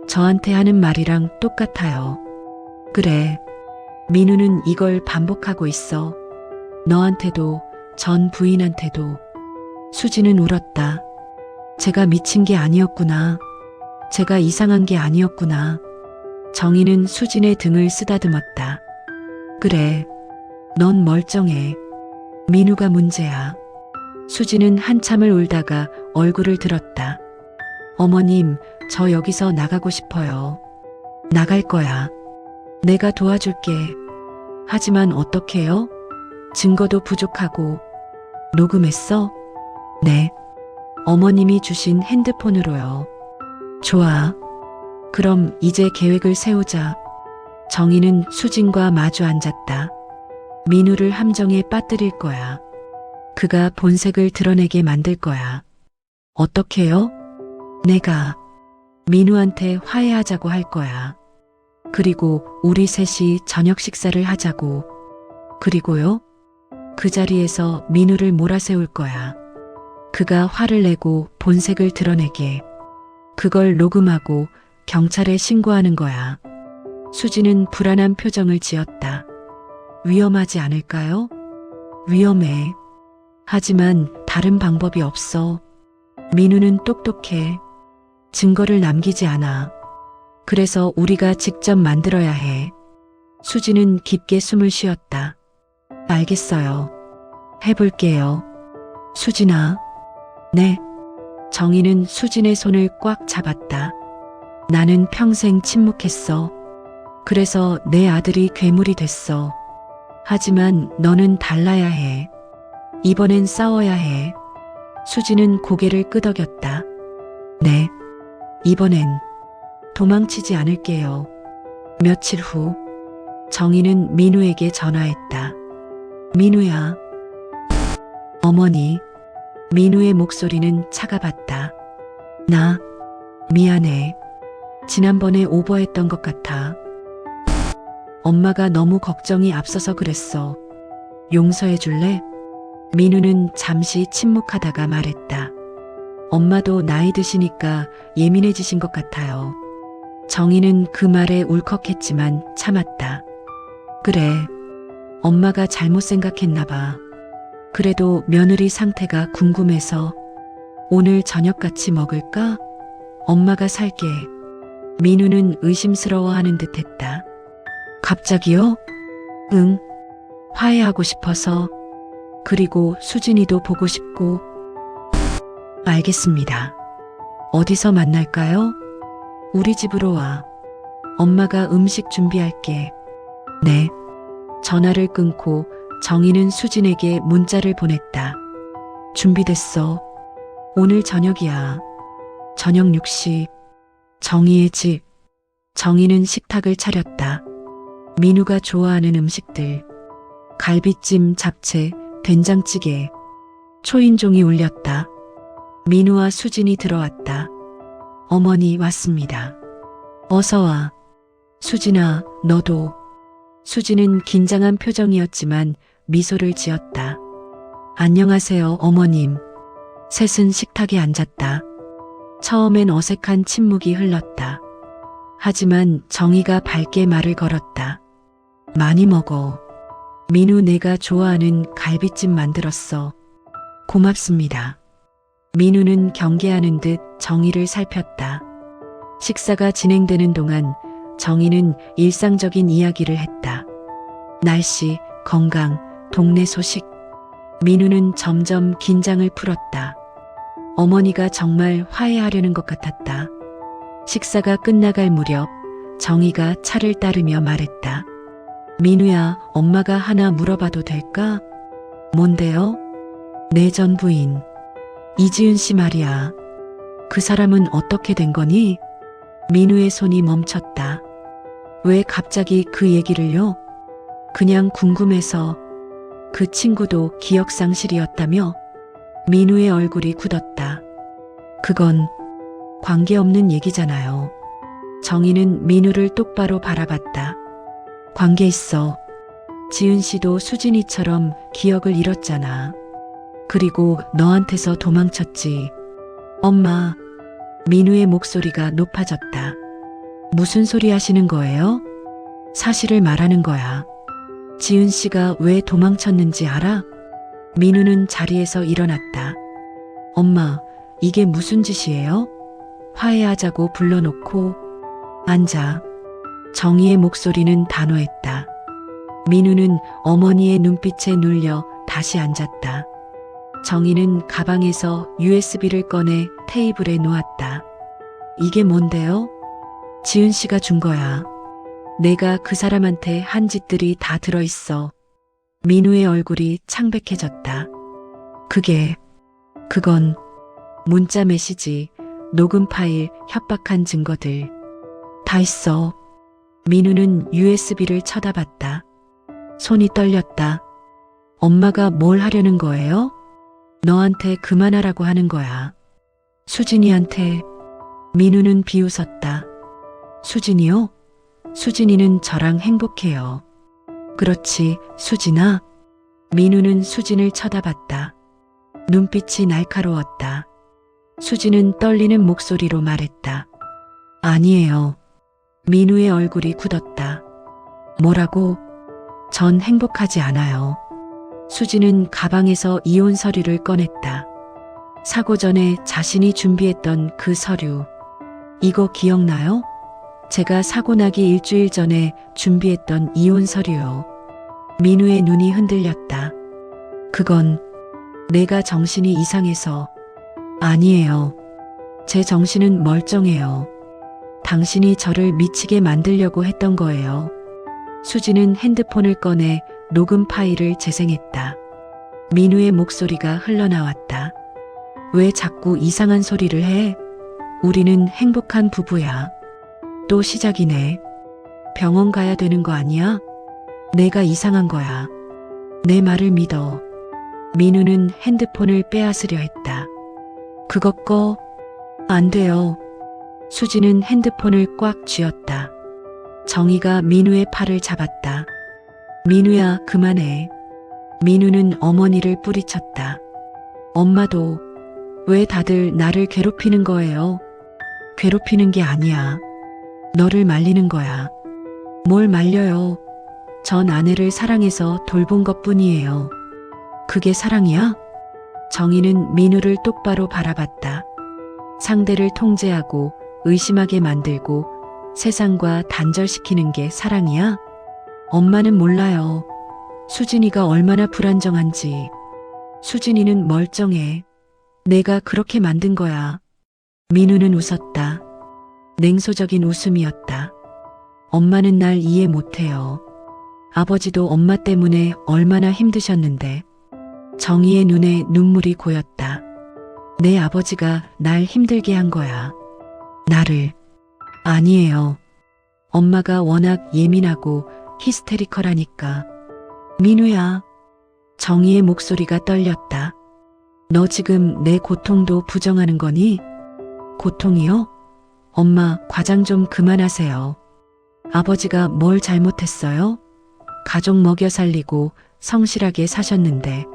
저한테 하는 말이랑 똑같아요. 그래. 민우는 이걸 반복하고 있어. 너한테도 전 부인한테도. 수지는 울었다. 제가 미친 게 아니었구나. 제가 이상한 게 아니었구나. 정희는 수진의 등을 쓰다듬었다. 그래. 넌 멀쩡해. 민우가 문제야. 수지는 한참을 울다가 얼굴을 들었다. 어머님, 저 여기서 나가고 싶어요. 나갈 거야. 내가 도와줄게. 하지만 어떡해요? 증거도 부족하고. 녹음했어? 네. 어머님이 주신 핸드폰으로요. 좋아. 그럼 이제 계획을 세우자. 정희는 수진과 마주 앉았다. 민우를 함정에 빠뜨릴 거야. 그가 본색을 드러내게 만들 거야. 어떻게요? 내가 민우한테 화해하자고 할 거야. 그리고 우리 셋이 저녁 식사를 하자고. 그리고요? 그 자리에서 민우를 몰아세울 거야. 그가 화를 내고 본색을 드러내게. 그걸 녹음하고 경찰에 신고하는 거야. 수지는 불안한 표정을 지었다. 위험하지 않을까요? 위험해. 하지만 다른 방법이 없어. 민우는 똑똑해. 증거를 남기지 않아. 그래서 우리가 직접 만들어야 해. 수지는 깊게 숨을 쉬었다. 알겠어요. 해볼게요. 수진아. 네. 정희는 수진의 손을 꽉 잡았다. 나는 평생 침묵했어. 그래서 내 아들이 괴물이 됐어. 하지만 너는 달라야 해. 이번엔 싸워야 해. 수지는 고개를 끄덕였다. 네. 이번엔 도망치지 않을게요. 며칠 후 정희는 민우에게 전화했다. 민우야. 어머니. 민우의 목소리는 차가봤다. 나 미안해. 지난번에 오버했던 것 같아. 엄마가 너무 걱정이 앞서서 그랬어. 용서해 줄래? 민우는 잠시 침묵하다가 말했다. 엄마도 나이 드시니까 예민해지신 것 같아요. 정희는 그 말에 울컥했지만 참았다. 그래. 엄마가 잘못 생각했나 봐. 그래도 며느리 상태가 궁금해서 오늘 저녁 같이 먹을까? 엄마가 살게. 민우는 의심스러워하는 듯 했다. 갑자기요? 응. 화해하고 싶어서. 그리고 수진이도 보고 싶고. 알겠습니다. 어디서 만날까요? 우리 집으로 와. 엄마가 음식 준비할게. 네. 전화를 끊고 정희는 수진에게 문자를 보냈다. 준비됐어. 오늘 저녁이야. 저녁 6시. 정희의 집. 정희는 식탁을 차렸다. 민우가 좋아하는 음식들. 갈비찜, 잡채, 된장찌개. 초인종이 울렸다. 민우와 수진이 들어왔다. 어머니 왔습니다. 어서 와. 수진아, 너도. 수진은 긴장한 표정이었지만 미소를 지었다. 안녕하세요, 어머님. 셋은 식탁에 앉았다. 처음엔 어색한 침묵이 흘렀다. 하지만 정희가 밝게 말을 걸었다. 많이 먹어. 민우, 내가 좋아하는 갈비찜 만들었어. 고맙습니다. 민우는 경계하는 듯 정희를 살폈다. 식사가 진행되는 동안 정희는 일상적인 이야기를 했다. 날씨, 건강, 동네 소식. 민우는 점점 긴장을 풀었다. 어머니가 정말 화해하려는 것 같았다. 식사가 끝나갈 무렵 정희가 차를 따르며 말했다. 민우야, 엄마가 하나 물어봐도 될까? 뭔데요? 내 전 부인 이지은 씨 말이야. 그 사람은 어떻게 된 거니? 민우의 손이 멈췄다. 왜 갑자기 그 얘기를요? 그냥 궁금해서. 그 친구도 기억상실이었다며? 민우의 얼굴이 굳었다. 그건 관계없는 얘기잖아요. 정희는 민우를 똑바로 바라봤다. 관계 있어. 지은 씨도 수진이처럼 기억을 잃었잖아. 그리고 너한테서 도망쳤지. 엄마. 민우의 목소리가 높아졌다. 무슨 소리 하시는 거예요? 사실을 말하는 거야. 지은 씨가 왜 도망쳤는지 알아? 민우는 자리에서 일어났다. 엄마, 이게 무슨 짓이에요? 화해하자고 불러놓고. 앉아. 정희의 목소리는 단호했다. 민우는 어머니의 눈빛에 눌려 다시 앉았다. 정희는 가방에서 USB를 꺼내 테이블에 놓았다. 이게 뭔데요? 지은 씨가 준 거야. 내가 그 사람한테 한 짓들이 다 들어있어. 민우의 얼굴이 창백해졌다. 그건 문자 메시지, 녹음 파일, 협박한 증거들. 다 있어. 민우는 USB를 쳐다봤다. 손이 떨렸다. 엄마가 뭘 하려는 거예요? 너한테 그만하라고 하는 거야. 수진이한테. 민우는 비웃었다. 수진이요? 수진이는 저랑 행복해요. 그렇지, 수진아. 민우는 수진을 쳐다봤다. 눈빛이 날카로웠다. 수진은 떨리는 목소리로 말했다. 아니에요. 민우의 얼굴이 굳었다. 뭐라고? 전 행복하지 않아요. 수진은 가방에서 이혼 서류를 꺼냈다. 사고 전에 자신이 준비했던 그 서류. 이거 기억나요? 제가 사고 나기 일주일 전에 준비했던 이혼 서류요. 민우의 눈이 흔들렸다. 그건 내가 정신이 이상해서. 아니에요. 제 정신은 멀쩡해요. 당신이 저를 미치게 만들려고 했던 거예요. 수지는 핸드폰을 꺼내 녹음 파일을 재생했다. 민우의 목소리가 흘러나왔다. 왜 자꾸 이상한 소리를 해? 우리는 행복한 부부야. 또 시작이네. 병원 가야 되는 거 아니야? 내가 이상한 거야. 내 말을 믿어. 민우는 핸드폰을 빼앗으려 했다. 그거 꺼. 안 돼요. 수지는 핸드폰을 꽉 쥐었다. 정희가 민우의 팔을 잡았다. 민우야, 그만해. 민우는 어머니를 뿌리쳤다. 엄마도. 왜 다들 나를 괴롭히는 거예요? 괴롭히는 게 아니야. 너를 말리는 거야. 뭘 말려요? 전 아내를 사랑해서 돌본 것뿐이에요. 그게 사랑이야? 정희는 민우를 똑바로 바라봤다. 상대를 통제하고 의심하게 만들고 세상과 단절시키는 게 사랑이야? 엄마는 몰라요. 수진이가 얼마나 불안정한지. 수진이는 멀쩡해. 내가 그렇게 만든 거야. 민우는 웃었다. 냉소적인 웃음이었다. 엄마는 날 이해 못해요. 아버지도 엄마 때문에 얼마나 힘드셨는데. 정희의 눈에 눈물이 고였다. 내 아버지가 날 힘들게 한 거야. 나를. 아니에요. 엄마가 워낙 예민하고 히스테리컬하니까. 민우야. 정희의 목소리가 떨렸다. 너 지금 내 고통도 부정하는 거니? 고통이요? 엄마, 과장 좀 그만하세요. 아버지가 뭘 잘못했어요? 가족 먹여 살리고 성실하게 사셨는데.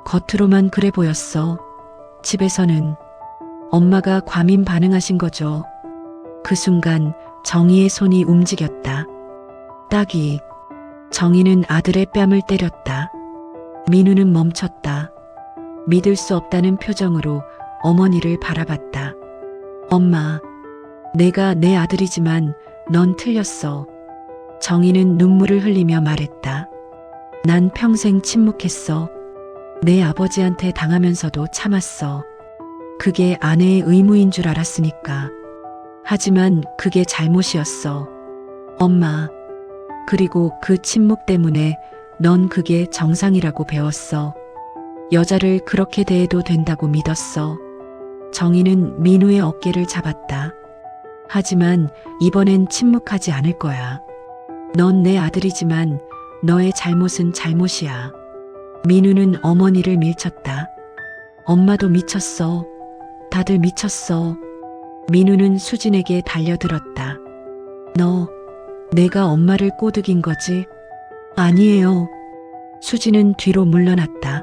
겉으로만 그래 보였어. 집에서는. 엄마가 과민 반응하신 거죠. 그 순간 정희의 손이 움직였다. 딱이. 정희는 아들의 뺨을 때렸다. 민우는 멈췄다. 믿을 수 없다는 표정으로 어머니를 바라봤다. 엄마, 내가 내 아들이지만 넌 틀렸어. 정희는 눈물을 흘리며 말했다. 난 평생 침묵했어. 내 아버지한테 당하면서도 참았어. 그게 아내의 의무인 줄 알았으니까. 하지만 그게 잘못이었어. 엄마. 그리고 그 침묵 때문에 넌 그게 정상이라고 배웠어. 여자를 그렇게 대해도 된다고 믿었어. 정희는 민우의 어깨를 잡았다. 하지만 이번엔 침묵하지 않을 거야. 넌 내 아들이지만 너의 잘못은 잘못이야. 민우는 어머니를 밀쳤다. 엄마도 미쳤어. 다들 미쳤어. 민우는 수진에게 달려들었다. 너, 내가 엄마를 꼬드긴 거지? 아니에요. 수진은 뒤로 물러났다.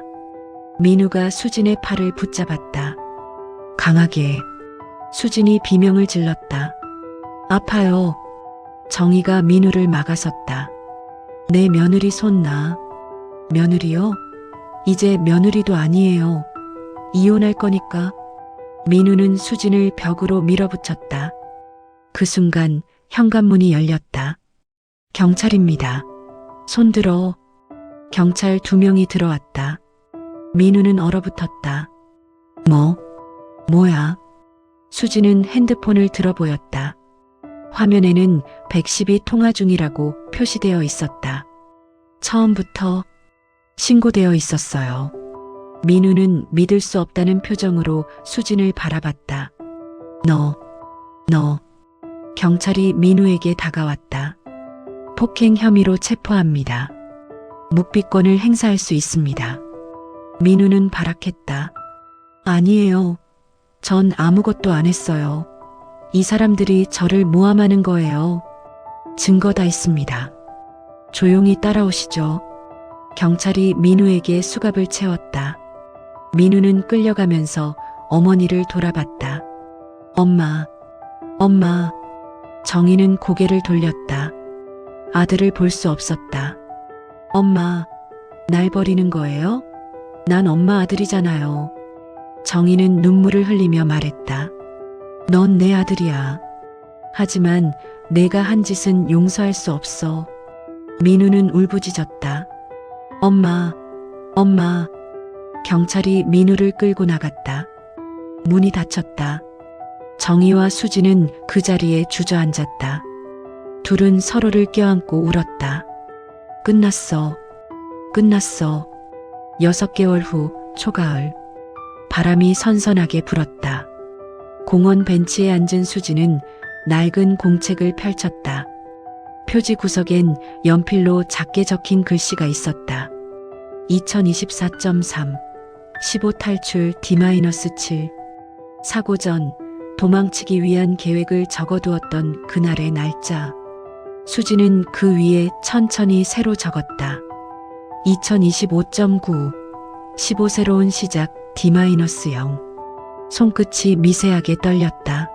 민우가 수진의 팔을 붙잡았다. 강하게. 수진이 비명을 질렀다. 아파요. 정희가 민우를 막아섰다. 내 며느리 손 놔. 며느리요? 이제 며느리도 아니에요. 이혼할 거니까. 민우는 수진을 벽으로 밀어붙였다. 그 순간 현관문이 열렸다. 경찰입니다. 손들어. 경찰 2명이 들어왔다. 민우는 얼어붙었다. 뭐야? 수진은 핸드폰을 들어보였다. 화면에는 112 통화 중이라고 표시되어 있었다. 처음부터 신고되어 있었어요. 민우는 믿을 수 없다는 표정으로 수진을 바라봤다. 너. 경찰이 민우에게 다가왔다. 폭행 혐의로 체포합니다. 묵비권을 행사할 수 있습니다. 민우는 발악했다. 아니에요. 전 아무것도 안 했어요. 이 사람들이 저를 모함하는 거예요. 증거 다 있습니다. 조용히 따라오시죠. 경찰이 민우에게 수갑을 채웠다. 민우는 끌려가면서 어머니를 돌아봤다. 엄마. 정희는 고개를 돌렸다. 아들을 볼 수 없었다. 엄마, 날 버리는 거예요? 난 엄마 아들이잖아요. 정희는 눈물을 흘리며 말했다. 넌 내 아들이야. 하지만 내가 한 짓은 용서할 수 없어. 민우는 울부짖었다. 엄마. 경찰이 민우를 끌고 나갔다. 문이 닫혔다. 정희와 수진은 그 자리에 주저앉았다. 둘은 서로를 껴안고 울었다. 끝났어. 6개월 후 초가을. 바람이 선선하게 불었다. 공원 벤치에 앉은 수진은 낡은 공책을 펼쳤다. 표지 구석엔 연필로 작게 적힌 글씨가 있었다. 2024.3 15 탈출 D-7 사고 전 도망치기 위한 계획을 적어두었던 그날의 날짜. 수진은 그 위에 천천히 새로 적었다. 2025.9 15 새로운 시작 D-0 손끝이 미세하게 떨렸다.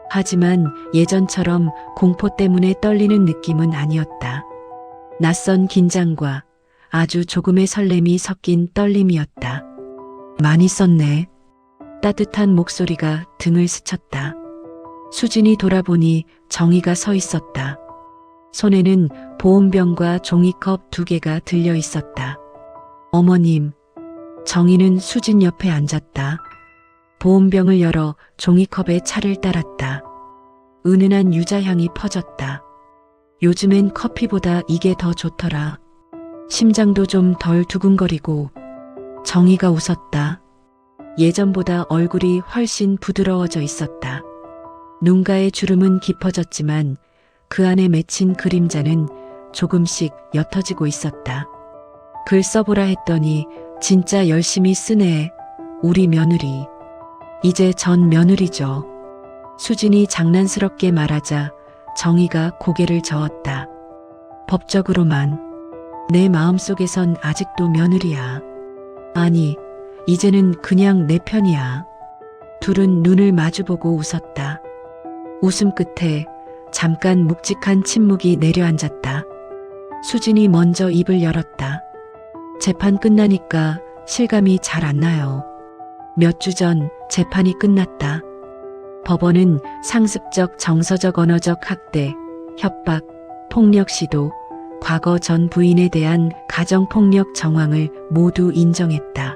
하지만 예전처럼 공포 때문에 떨리는 느낌은 아니었다. 낯선 긴장과 아주 조금의 설렘이 섞인 떨림이었다. 많이 썼네. 따뜻한 목소리가 등을 스쳤다. 수진이 돌아보니 정희가 서 있었다. 손에는 보온병과 종이컵 2개가 들려 있었다. 어머님. 정희는 수진 옆에 앉았다. 보온병을 열어 종이컵에 차를 따랐다. 은은한 유자향이 퍼졌다. 요즘엔 커피보다 이게 더 좋더라. 심장도 좀 덜 두근거리고. 정희가 웃었다. 예전보다 얼굴이 훨씬 부드러워져 있었다. 눈가의 주름은 깊어졌지만 그 안에 맺힌 그림자는 조금씩 옅어지고 있었다. 글 써보라 했더니 진짜 열심히 쓰네. 우리 며느리. 이제 전 며느리죠. 수진이 장난스럽게 말하자 정희가 고개를 저었다. 법적으로만. 내 마음속에선 아직도 며느리야. 아니, 이제는 그냥 내 편이야. 둘은 눈을 마주보고 웃었다. 웃음 끝에 잠깐 묵직한 침묵이 내려앉았다. 수진이 먼저 입을 열었다. 재판 끝나니까 실감이 잘 안 나요. 몇 주 전 재판이 끝났다. 법원은 상습적 정서적 언어적 학대, 협박, 폭력 시도, 과거 전 부인에 대한 가정폭력 정황을 모두 인정했다.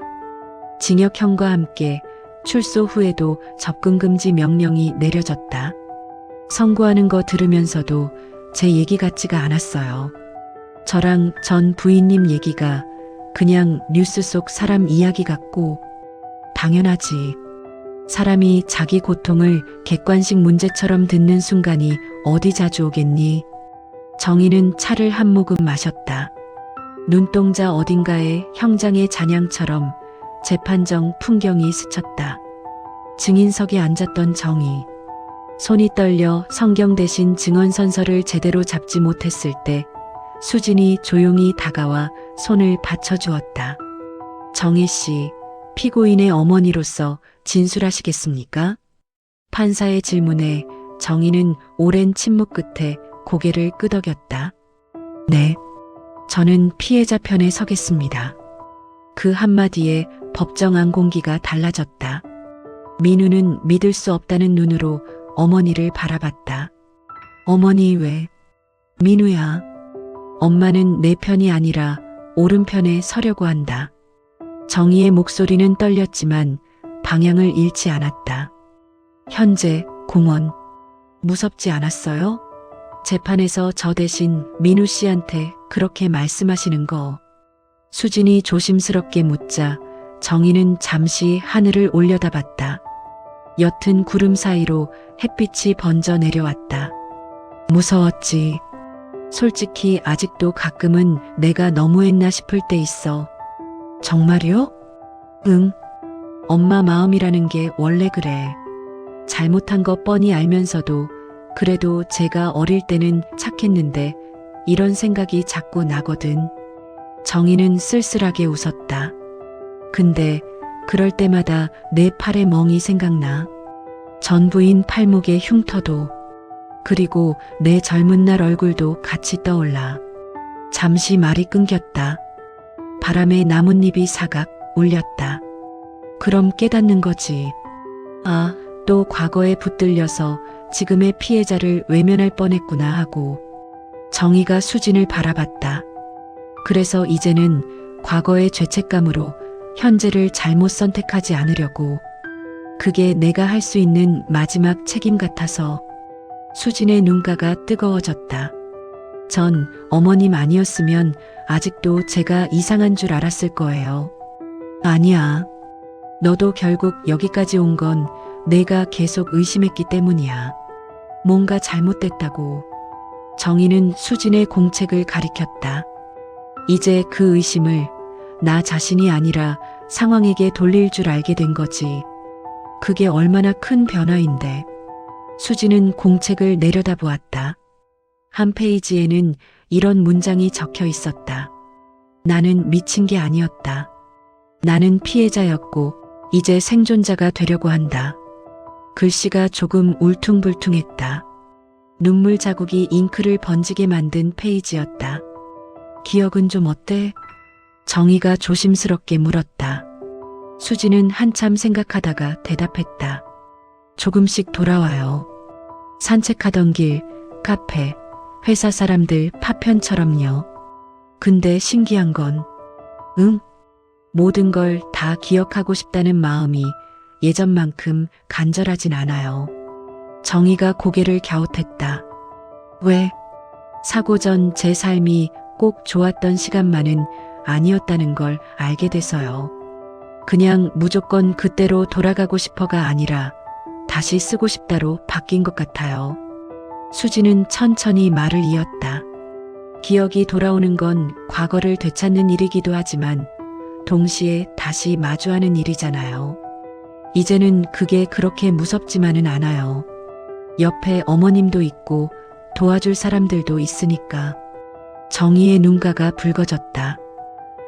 징역형과 함께 출소 후에도 접근 금지 명령이 내려졌다. 선고하는 거 들으면서도 제 얘기 같지가 않았어요. 저랑 전 부인님 얘기가 그냥 뉴스 속 사람 이야기 같고, 당연하지. 사람이 자기 고통을 객관식 문제처럼 듣는 순간이 어디 자주 오겠니? 정희는 차를 한 모금 마셨다. 눈동자 어딘가에 형장의 잔향처럼 재판정 풍경이 스쳤다. 증인석에 앉았던 정희. 손이 떨려 성경 대신 증언선서를 제대로 잡지 못했을 때 수진이 조용히 다가와 손을 받쳐주었다. 정희 씨, 피고인의 어머니로서 진술하시겠습니까? 판사의 질문에 정희는 오랜 침묵 끝에 고개를 끄덕였다. 네, 저는 피해자 편에 서겠습니다. 그 한마디에 법정 안공기가 달라졌다. 민우는 믿을 수 없다는 눈으로 어머니를 바라봤다. 어머니 왜? 민우야, 엄마는 내 편이 아니라 오른편에 서려고 한다. 정희의 목소리는 떨렸지만 방향을 잃지 않았다. 현재 공원. 무섭지 않았어요? 재판에서 저 대신 민우 씨한테 그렇게 말씀하시는 거. 수진이 조심스럽게 묻자 정희는 잠시 하늘을 올려다봤다. 옅은 구름 사이로 햇빛이 번져 내려왔다. 무서웠지. 솔직히 아직도 가끔은 내가 너무했나 싶을 때 있어. 정말요? 응. 엄마 마음이라는 게 원래 그래. 잘못한 거 뻔히 알면서도 그래도 제가 어릴 때는 착했는데 이런 생각이 자꾸 나거든. 정희는 쓸쓸하게 웃었다. 근데 그럴 때마다 내 팔의 멍이 생각나. 전 부인 팔목의 흉터도, 그리고 내 젊은 날 얼굴도 같이 떠올라. 잠시 말이 끊겼다. 바람에 나뭇잎이 사각 울렸다. 그럼 깨닫는 거지. 아, 또 과거에 붙들려서 지금의 피해자를 외면할 뻔했구나 하고. 정희가 수진을 바라봤다. 그래서 이제는 과거의 죄책감으로 현재를 잘못 선택하지 않으려고. 그게 내가 할 수 있는 마지막 책임 같아서. 수진의 눈가가 뜨거워졌다. 전 어머님 아니었으면 아직도 제가 이상한 줄 알았을 거예요. 아니야. 너도 결국 여기까지 온 건 내가 계속 의심했기 때문이야. 뭔가 잘못됐다고. 정희는 수진의 공책을 가리켰다. 이제 그 의심을 나 자신이 아니라 상황에게 돌릴 줄 알게 된 거지. 그게 얼마나 큰 변화인데. 수진은 공책을 내려다보았다. 한 페이지에는 이런 문장이 적혀 있었다. 나는 미친 게 아니었다. 나는 피해자였고 이제 생존자가 되려고 한다. 글씨가 조금 울퉁불퉁했다. 눈물 자국이 잉크를 번지게 만든 페이지였다. 기억은 좀 어때? 정희가 조심스럽게 물었다. 수진은 한참 생각하다가 대답했다. 조금씩 돌아와요. 산책하던 길, 카페, 회사 사람들 파편처럼요. 근데 신기한 건, 모든 걸 다 기억하고 싶다는 마음이 예전만큼 간절하진 않아요. 정희가 고개를 갸웃했다. 왜? 사고 전 제 삶이 꼭 좋았던 시간만은 아니었다는 걸 알게 돼서요. 그냥 무조건 그때로 돌아가고 싶어가 아니라 다시 쓰고 싶다로 바뀐 것 같아요. 수지는 천천히 말을 이었다. 기억이 돌아오는 건 과거를 되찾는 일이기도 하지만 동시에 다시 마주하는 일이잖아요. 이제는 그게 그렇게 무섭지만은 않아요. 옆에 어머님도 있고 도와줄 사람들도 있으니까. 정희의 눈가가 붉어졌다.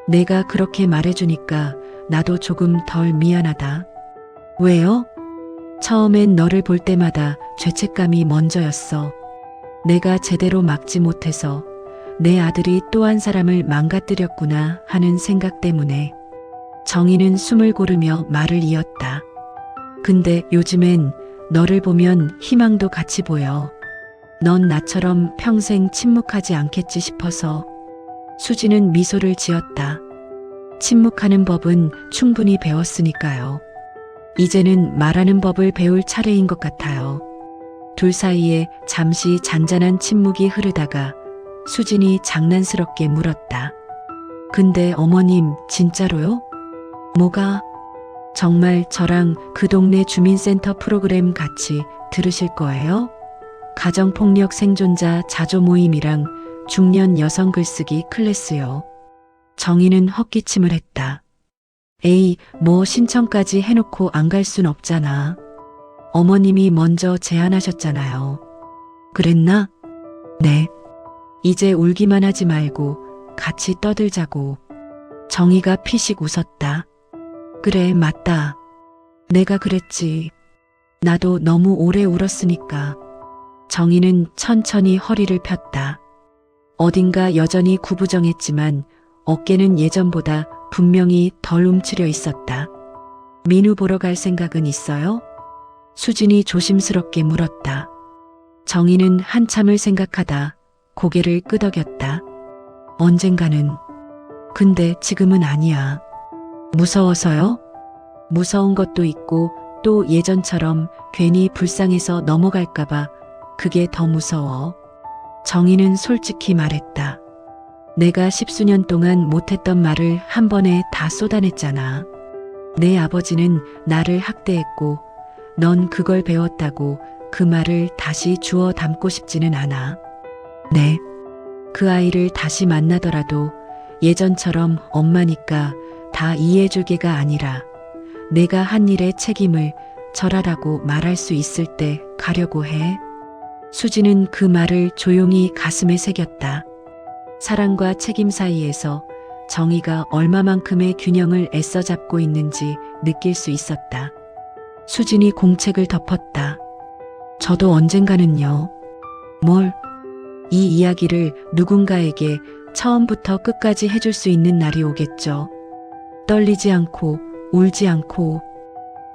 내가 그렇게 말해주니까 나도 조금 덜 미안하다. 왜요? 처음엔 너를 볼 때마다 죄책감이 먼저였어. 내가 제대로 막지 못해서 내 아들이 또 한 사람을 망가뜨렸구나 하는 생각 때문에. 정희는 숨을 고르며 말을 이었다. 근데 요즘엔 너를 보면 희망도 같이 보여. 넌 나처럼 평생 침묵하지 않겠지 싶어서. 수지는 미소를 지었다. 침묵하는 법은 충분히 배웠으니까요. 이제는 말하는 법을 배울 차례인 것 같아요. 둘 사이에 잠시 잔잔한 침묵이 흐르다가 수진이 장난스럽게 물었다. 근데 어머님, 진짜로요? 뭐가? 정말 저랑 그 동네 주민센터 프로그램 같이 들으실 거예요? 가정폭력 생존자 자조 모임이랑 중년 여성 글쓰기 클래스요. 정희는 헛기침을 했다. 에이, 뭐 신청까지 해놓고 안 갈 순 없잖아. 어머님이 먼저 제안하셨잖아요. 그랬나? 네. 이제 울기만 하지 말고 같이 떠들자고. 정희가 피식 웃었다. 그래, 맞다. 내가 그랬지. 나도 너무 오래 울었으니까. 정희는 천천히 허리를 폈다. 어딘가 여전히 구부정했지만 어깨는 예전보다 분명히 덜 움츠려 있었다. 민우 보러 갈 생각은 있어요? 수진이 조심스럽게 물었다. 정희는 한참을 생각하다 고개를 끄덕였다. 언젠가는. 근데 지금은 아니야. 무서워서요? 무서운 것도 있고 또 예전처럼 괜히 불쌍해서 넘어갈까봐 그게 더 무서워. 정희는 솔직히 말했다. 내가 10수년 동안 못했던 말을 한 번에 다 쏟아냈잖아. 내 아버지는 나를 학대했고 넌 그걸 배웠다고 그 말을 다시 주워 담고 싶지는 않아. 네. 그 아이를 다시 만나더라도 예전처럼 엄마니까 다 이해해줄게가 아니라 내가 한 일의 책임을 절하라고 말할 수 있을 때 가려고 해. 수지는 그 말을 조용히 가슴에 새겼다. 사랑과 책임 사이에서 정의가 얼마만큼의 균형을 애써 잡고 있는지 느낄 수 있었다. 수진이 공책을 덮었다. 저도 언젠가는요. 뭘? 이 이야기를 누군가에게 처음부터 끝까지 해줄 수 있는 날이 오겠죠. 떨리지 않고 울지 않고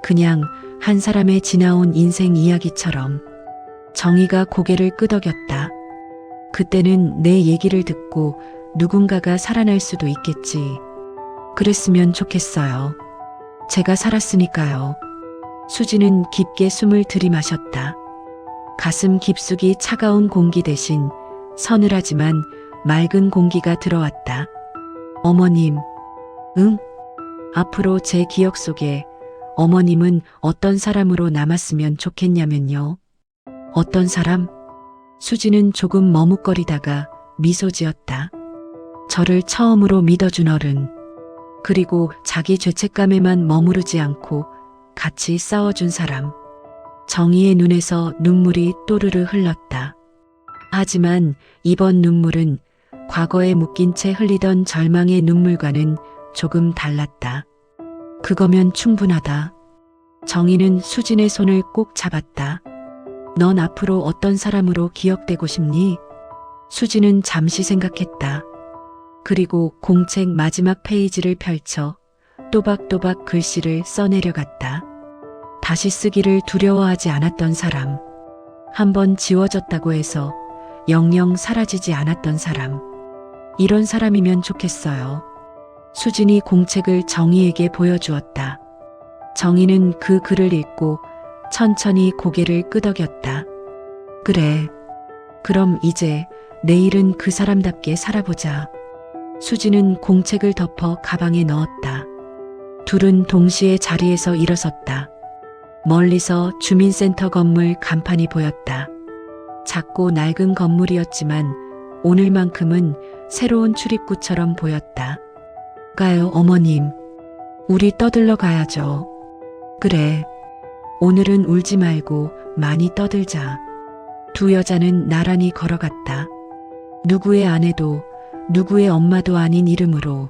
그냥 한 사람의 지나온 인생 이야기처럼. 정희가 고개를 끄덕였다. 그때는 내 얘기를 듣고 누군가가 살아날 수도 있겠지. 그랬으면 좋겠어요. 제가 살았으니까요. 수지는 깊게 숨을 들이마셨다. 가슴 깊숙이 차가운 공기 대신 서늘하지만 맑은 공기가 들어왔다. 어머님, 응? 앞으로 제 기억 속에 어머님은 어떤 사람으로 남았으면 좋겠냐면요. 어떤 사람? 수지는 조금 머뭇거리다가 미소 지었다. 저를 처음으로 믿어준 어른, 그리고 자기 죄책감에만 머무르지 않고 같이 싸워준 사람. 정희의 눈에서 눈물이 또르르 흘렀다. 하지만 이번 눈물은 과거에 묶인 채 흘리던 절망의 눈물과는 조금 달랐다. 그거면 충분하다. 정희는 수진의 손을 꼭 잡았다. 넌 앞으로 어떤 사람으로 기억되고 싶니? 수지는 잠시 생각했다. 그리고 공책 마지막 페이지를 펼쳐 또박또박 글씨를 써내려갔다. 다시 쓰기를 두려워하지 않았던 사람. 한번 지워졌다고 해서 영영 사라지지 않았던 사람. 이런 사람이면 좋겠어요. 수진이 공책을 정희에게 보여주었다. 정희는 그 글을 읽고 천천히 고개를 끄덕였다. 그래. 그럼 이제 내일은 그 사람답게 살아보자. 수지는 공책을 덮어 가방에 넣었다. 둘은 동시에 자리에서 일어섰다. 멀리서 주민센터 건물 간판이 보였다. 작고 낡은 건물이었지만 오늘만큼은 새로운 출입구처럼 보였다. 가요, 어머님. 우리 떠들러 가야죠. 그래. 오늘은 울지 말고 많이 떠들자. 두 여자는 나란히 걸어갔다. 누구의 아내도 누구의 엄마도 아닌 이름으로